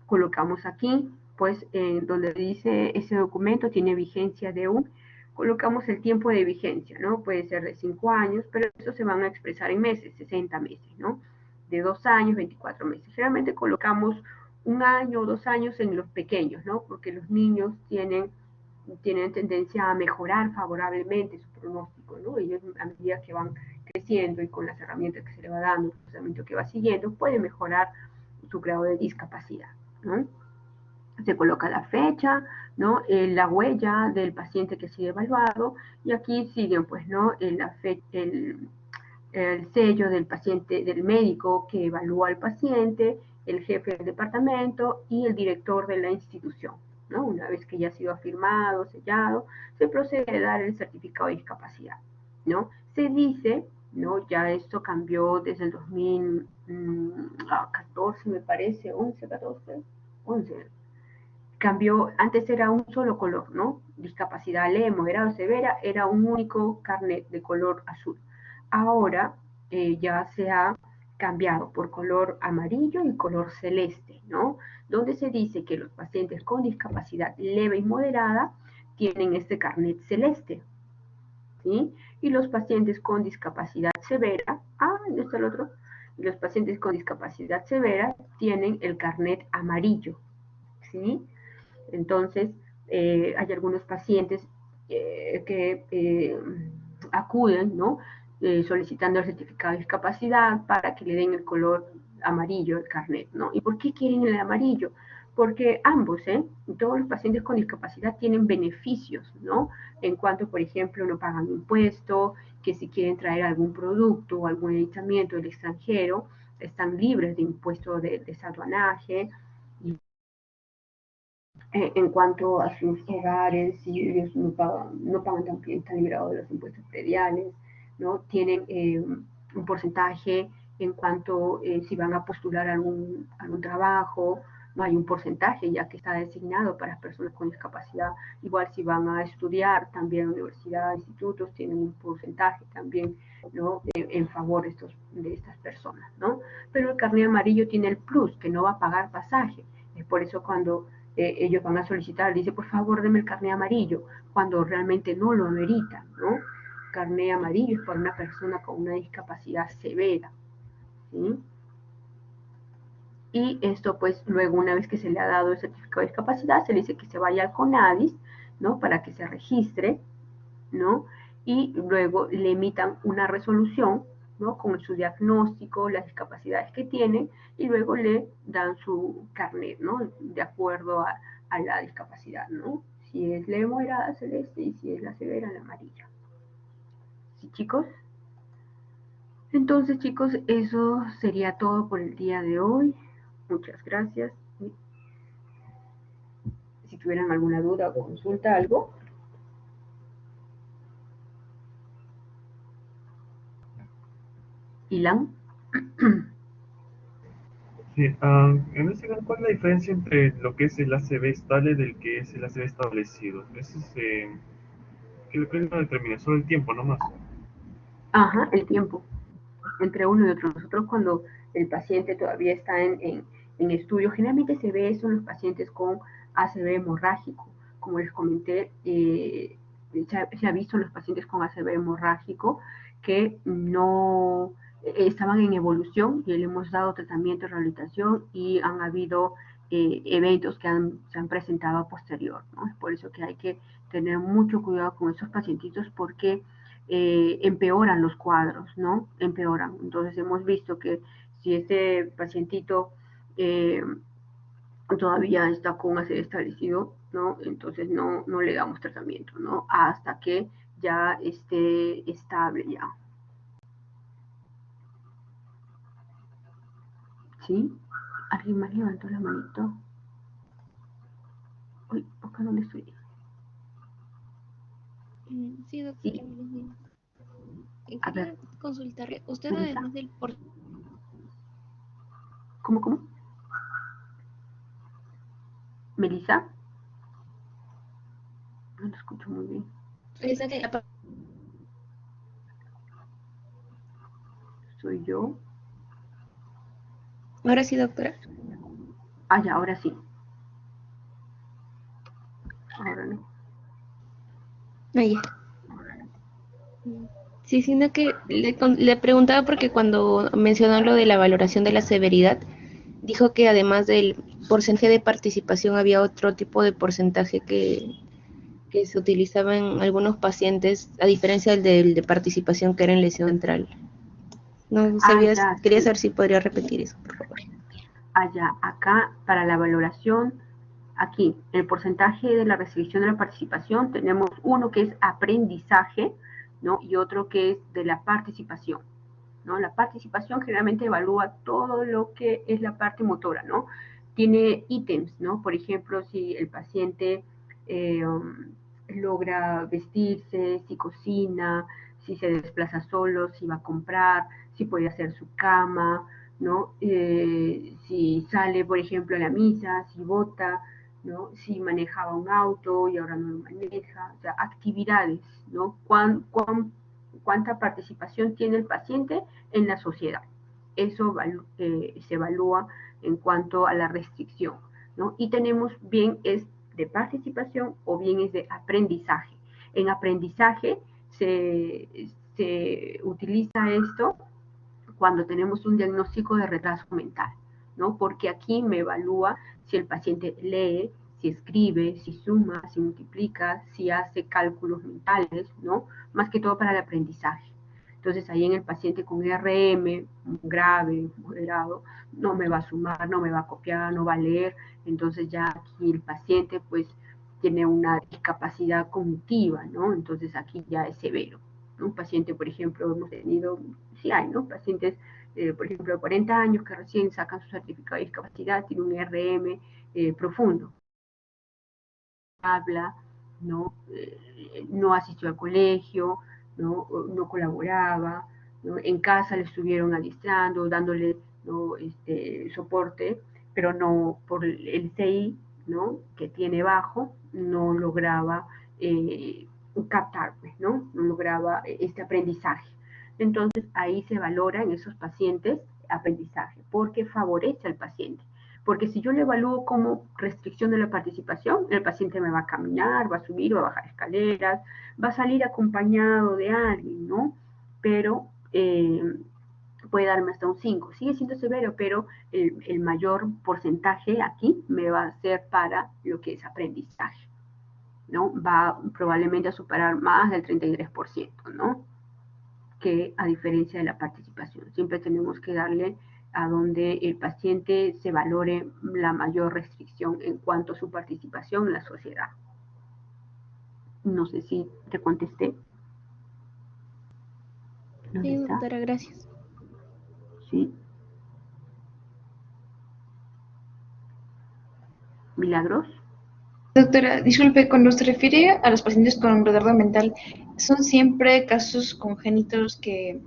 colocamos aquí, pues donde dice ese documento tiene vigencia de colocamos el tiempo de vigencia, ¿no? Puede ser de 5 años, pero eso se van a expresar en meses, 60 meses, ¿no? De 2 años, 24 meses. Generalmente colocamos 1 año o 2 años en los pequeños, ¿no? Porque los niños tienen tendencia a mejorar favorablemente su pronóstico, ¿no? Ellos a medida que van creciendo y con las herramientas que se le va dando, el tratamiento que va siguiendo, puede mejorar su grado de discapacidad, ¿no? Se coloca la fecha, ¿no? La huella del paciente que ha sido evaluado y aquí siguen, pues, ¿no? El sello del paciente, del médico que evalúa al paciente el jefe del departamento y el director de la institución, ¿no? Una vez que ya ha sido firmado, sellado, se procede a dar el certificado de discapacidad, ¿no? Se dice, ¿no? Ya esto cambió desde el 2014, me parece, 11, 14, 11. Cambió, antes era un solo color, ¿no? Discapacidad leve, moderada, severa, era un único carnet de color azul. Ahora ya se ha cambiado por color amarillo y color celeste, ¿no? Donde se dice que los pacientes con discapacidad leve y moderada tienen este carnet celeste, ¿sí? Y los pacientes con discapacidad severa, ¿dónde está el otro? Y los pacientes con discapacidad severa tienen el carnet amarillo, ¿sí? Entonces, hay algunos pacientes que acuden, ¿no? Solicitando el certificado de discapacidad para que le den el color amarillo, el carnet, ¿no? ¿Y por qué quieren el amarillo? Porque ambos, todos los pacientes con discapacidad tienen beneficios, ¿no? En cuanto, por ejemplo, no pagan impuesto, que si quieren traer algún producto o algún medicamento del extranjero, están libres de impuesto de aduanaje, y en cuanto a sus hogares, si ellos no pagan también, están liberados de los impuestos prediales, ¿no? Tienen un porcentaje en cuanto si van a postular algún trabajo, no hay un porcentaje ya que está designado para las personas con discapacidad. Igual si van a estudiar también en universidad, institutos, tienen un porcentaje también, ¿no? En favor de estas personas, ¿no? Pero el carnet amarillo tiene el plus, que no va a pagar pasaje. Es por eso cuando ellos van a solicitar, dice, por favor, deme el carnet amarillo, cuando realmente no lo ameritan, ¿no? Carnet amarillo es para una persona con una discapacidad severa, ¿sí? Y esto, pues, luego, una vez que se le ha dado el certificado de discapacidad, se le dice que se vaya al CONADIS, ¿no? Para que se registre, ¿no? Y luego le emitan una resolución, ¿no? Con su diagnóstico, las discapacidades que tiene, y luego le dan su carnet, ¿no? De acuerdo a la discapacidad, ¿no? Si es leve, moderada, celeste, y si es la severa, la amarilla. ¿Sí, chicos? Entonces, chicos, eso sería todo por el día de hoy. Muchas gracias. Si tuvieran alguna duda o consulta, algo. Ilan. Sí, en este caso, ¿cuál es la diferencia entre lo que es el ACV estable del que es el ACV establecido? Ese es, que lo que no determina, solo el tiempo nomás. Ajá, el tiempo entre uno y otro. Nosotros cuando el paciente todavía está en estudio, generalmente se ve eso en los pacientes con ACV hemorrágico. Como les comenté, se ha visto en los pacientes con ACV hemorrágico que no estaban en evolución y le hemos dado tratamiento, rehabilitación y han habido eventos que se han presentado a posterior, ¿no? Es por eso que hay que tener mucho cuidado con esos pacientitos porque empeoran los cuadros, ¿no? Empeoran. Entonces hemos visto que si este pacientito todavía está con ACV establecido, ¿no? Entonces no le damos tratamiento, ¿no? Hasta que ya esté estable ya. ¿Sí? ¿Alguien más levantó la manito? Uy, ¿acá dónde estoy? Sí, doctora, Sí, buenos días. a ver, Quería consultarle, usted Melissa. además del ¿Cómo? ¿Melissa? No lo escucho muy bien. ¿Soy yo? Ahora sí, doctora. Ya, ahora sí. Ahora no. Ya. Sí, sino que le preguntaba porque cuando mencionó lo de la valoración de la severidad, dijo que además del porcentaje de participación había otro tipo de porcentaje que se utilizaba en algunos pacientes, a diferencia del de participación que era en lesión central. No sabía, Ya, quería sí. saber si podría repetir eso, por favor. Allá, acá, para la valoración, aquí, el porcentaje de la restricción de la participación, tenemos uno que es aprendizaje, ¿no? Y otro que es de la participación, ¿no? La participación generalmente evalúa todo lo que es la parte motora, ¿no? Tiene ítems, ¿no? Por ejemplo, si el paciente logra vestirse, si cocina, si se desplaza solo, si va a comprar, si puede hacer su cama, ¿no? Si sale, por ejemplo, a la misa, si vota, ¿no? Si manejaba un auto y ahora no lo maneja, o sea, actividades, ¿no? ¿Cuánta participación tiene el paciente en la sociedad? Eso se evalúa en cuanto a la restricción, ¿no? Y tenemos bien es de participación o bien es de aprendizaje. En aprendizaje se utiliza esto cuando tenemos un diagnóstico de retraso mental, ¿no? Porque aquí me evalúa si el paciente lee, si escribe, si suma, si multiplica, si hace cálculos mentales, ¿no? Más que todo para el aprendizaje. Entonces ahí en el paciente con RM, grave, moderado, no me va a sumar, no me va a copiar, no va a leer. Entonces ya aquí el paciente pues tiene una discapacidad cognitiva, ¿no? Entonces aquí ya es severo. Un paciente, por ejemplo, hemos tenido, sí hay, ¿no? Pacientes, por ejemplo, de 40 años que recién sacan su certificado de discapacidad, tiene un RM profundo. Habla, ¿no? No asistió al colegio, no colaboraba, ¿no? En casa le estuvieron adiestrando, dándole, ¿no? Soporte, pero no por el CI, ¿no? Que tiene bajo, no lograba captar, pues, ¿no? Lograba este aprendizaje. Entonces ahí se valora en esos pacientes aprendizaje, porque favorece al paciente. Porque si yo le evalúo como restricción de la participación, el paciente me va a caminar, va a subir, va a bajar escaleras, va a salir acompañado de alguien, ¿no? Pero puede darme hasta un 5. Sigue siendo severo, pero el mayor porcentaje aquí me va a ser para lo que es aprendizaje, ¿no? Va probablemente a superar más del 33%, ¿no? Que a diferencia de la participación. Siempre tenemos que darle a donde el paciente se valore la mayor restricción en cuanto a su participación en la sociedad. No sé si te contesté. ¿Dónde Sí, está? doctora, gracias. Sí. ¿Milagros? Doctora, disculpe, cuando se refiere a los pacientes con retardo mental, ¿son siempre casos congénitos que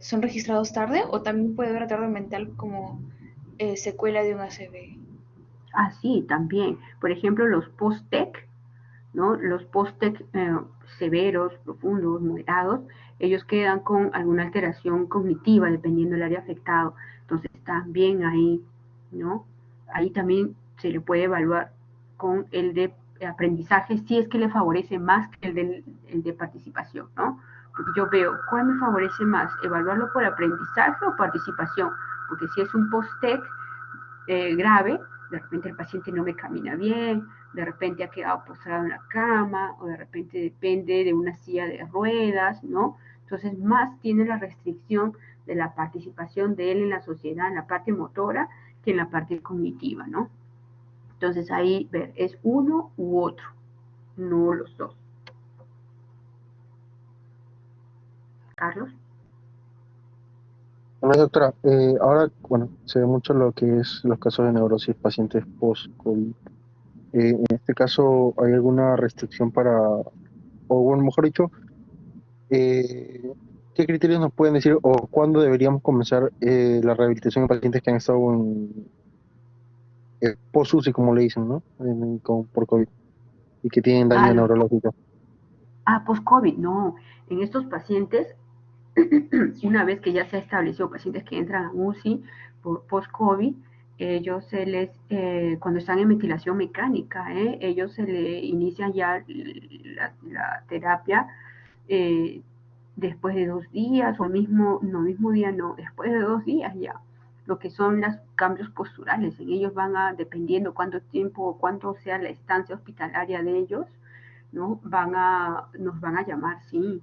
son registrados tarde o también puede haber retardo mental como secuela de un ACV? Ah, sí, también. Por ejemplo, los post-TEC, ¿no? Los post-TEC severos, profundos, moderados, ellos quedan con alguna alteración cognitiva dependiendo del área afectado. Entonces, también ahí, ¿no? Ahí también se le puede evaluar con el de aprendizaje si es que le favorece más que el de participación, ¿no? Porque yo veo, ¿cuál me favorece más? ¿Evaluarlo por aprendizaje o participación? Porque si es un post-TEC grave, de repente el paciente no me camina bien, de repente ha quedado postrado en la cama, o de repente depende de una silla de ruedas, ¿no? Entonces, más tiene la restricción de la participación de él en la sociedad, en la parte motora, que en la parte cognitiva, ¿no? Entonces, ahí ver, es uno u otro, no los dos. Carlos. Bueno, doctora, ahora, bueno, se ve mucho lo que es los casos de neurosis pacientes post-COVID. En este caso, ¿hay alguna restricción para, o bueno, mejor dicho, eh, qué criterios nos pueden decir o cuándo deberíamos comenzar la rehabilitación de pacientes que han estado en post-UCI, como le dicen, ¿no? Por COVID y que tienen Ah, daño neurológico. post-COVID, no. En estos pacientes una vez que ya se ha establecido pacientes que entran a UCI por post-COVID, ellos cuando están en ventilación mecánica, ellos se le inicia ya la terapia eh, después de 2 días, o mismo día no, después de 2 días ya. Lo que son los cambios posturales, en ellos van a, dependiendo cuánto tiempo o cuánto sea la estancia hospitalaria de ellos, ¿no? Nos van a llamar, sí,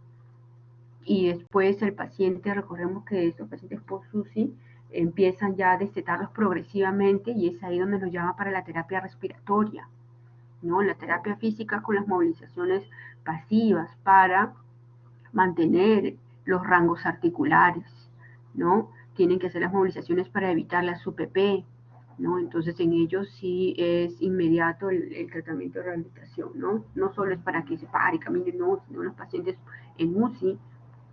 y después el paciente, recordemos que estos pacientes post-UCI empiezan ya a destetarlos progresivamente y es ahí donde nos llama para la terapia respiratoria, ¿no? La terapia física con las movilizaciones pasivas para mantener los rangos articulares, ¿no? Tienen que hacer las movilizaciones para evitar las UPP, ¿no? Entonces en ellos sí es inmediato el tratamiento de rehabilitación, ¿no? No solo es para que se pare y camine, no, sino los pacientes en UCI,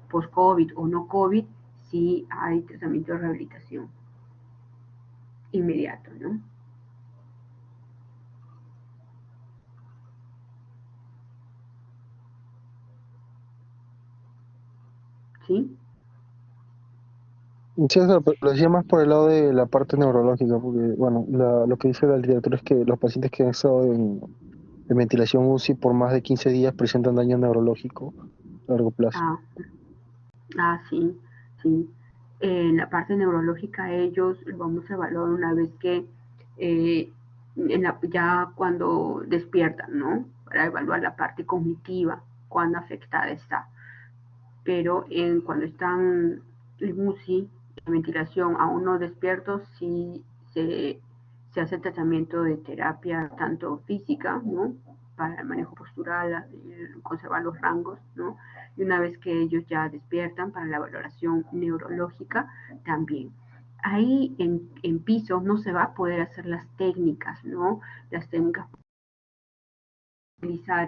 post-COVID o no COVID, sí hay tratamiento de rehabilitación inmediato, ¿no? ¿Sí? Sí, o sea, lo decía más por el lado de la parte neurológica, porque, bueno, lo que dice la literatura es que los pacientes que han estado en ventilación UCI por más de 15 días presentan daño neurológico a largo plazo. Sí, sí. En la parte neurológica ellos vamos a evaluar una vez que ya cuando despiertan, ¿no? Para evaluar la parte cognitiva, cuán afectada está. Pero cuando están en UCI, en ventilación, aún no despiertos, sí se hace tratamiento de terapia tanto física, ¿no? Para el manejo postural, conservar los rangos, ¿no? Y una vez que ellos ya despiertan para la valoración neurológica también. Ahí en piso no se va a poder hacer las técnicas, ¿no? Las técnicas utilizar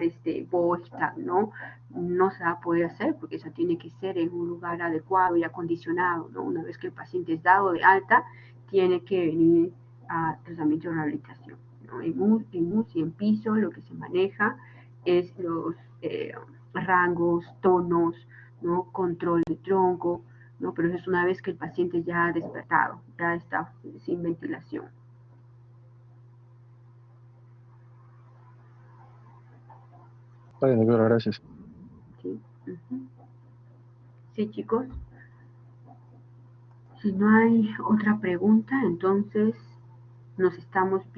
voz, ¿no? No se va a poder hacer porque eso tiene que ser en un lugar adecuado y acondicionado, ¿no? Una vez que el paciente es dado de alta, tiene que venir a tratamiento de rehabilitación, ¿no? En UCI, en piso, lo que se maneja es los rangos, tonos, ¿no? Control de tronco, ¿no? Pero eso es una vez que el paciente ya ha despertado, ya está sin ventilación. Está bien, doctora, gracias. ¿Sí? Sí, chicos. Si no hay otra pregunta, entonces nos estamos viendo.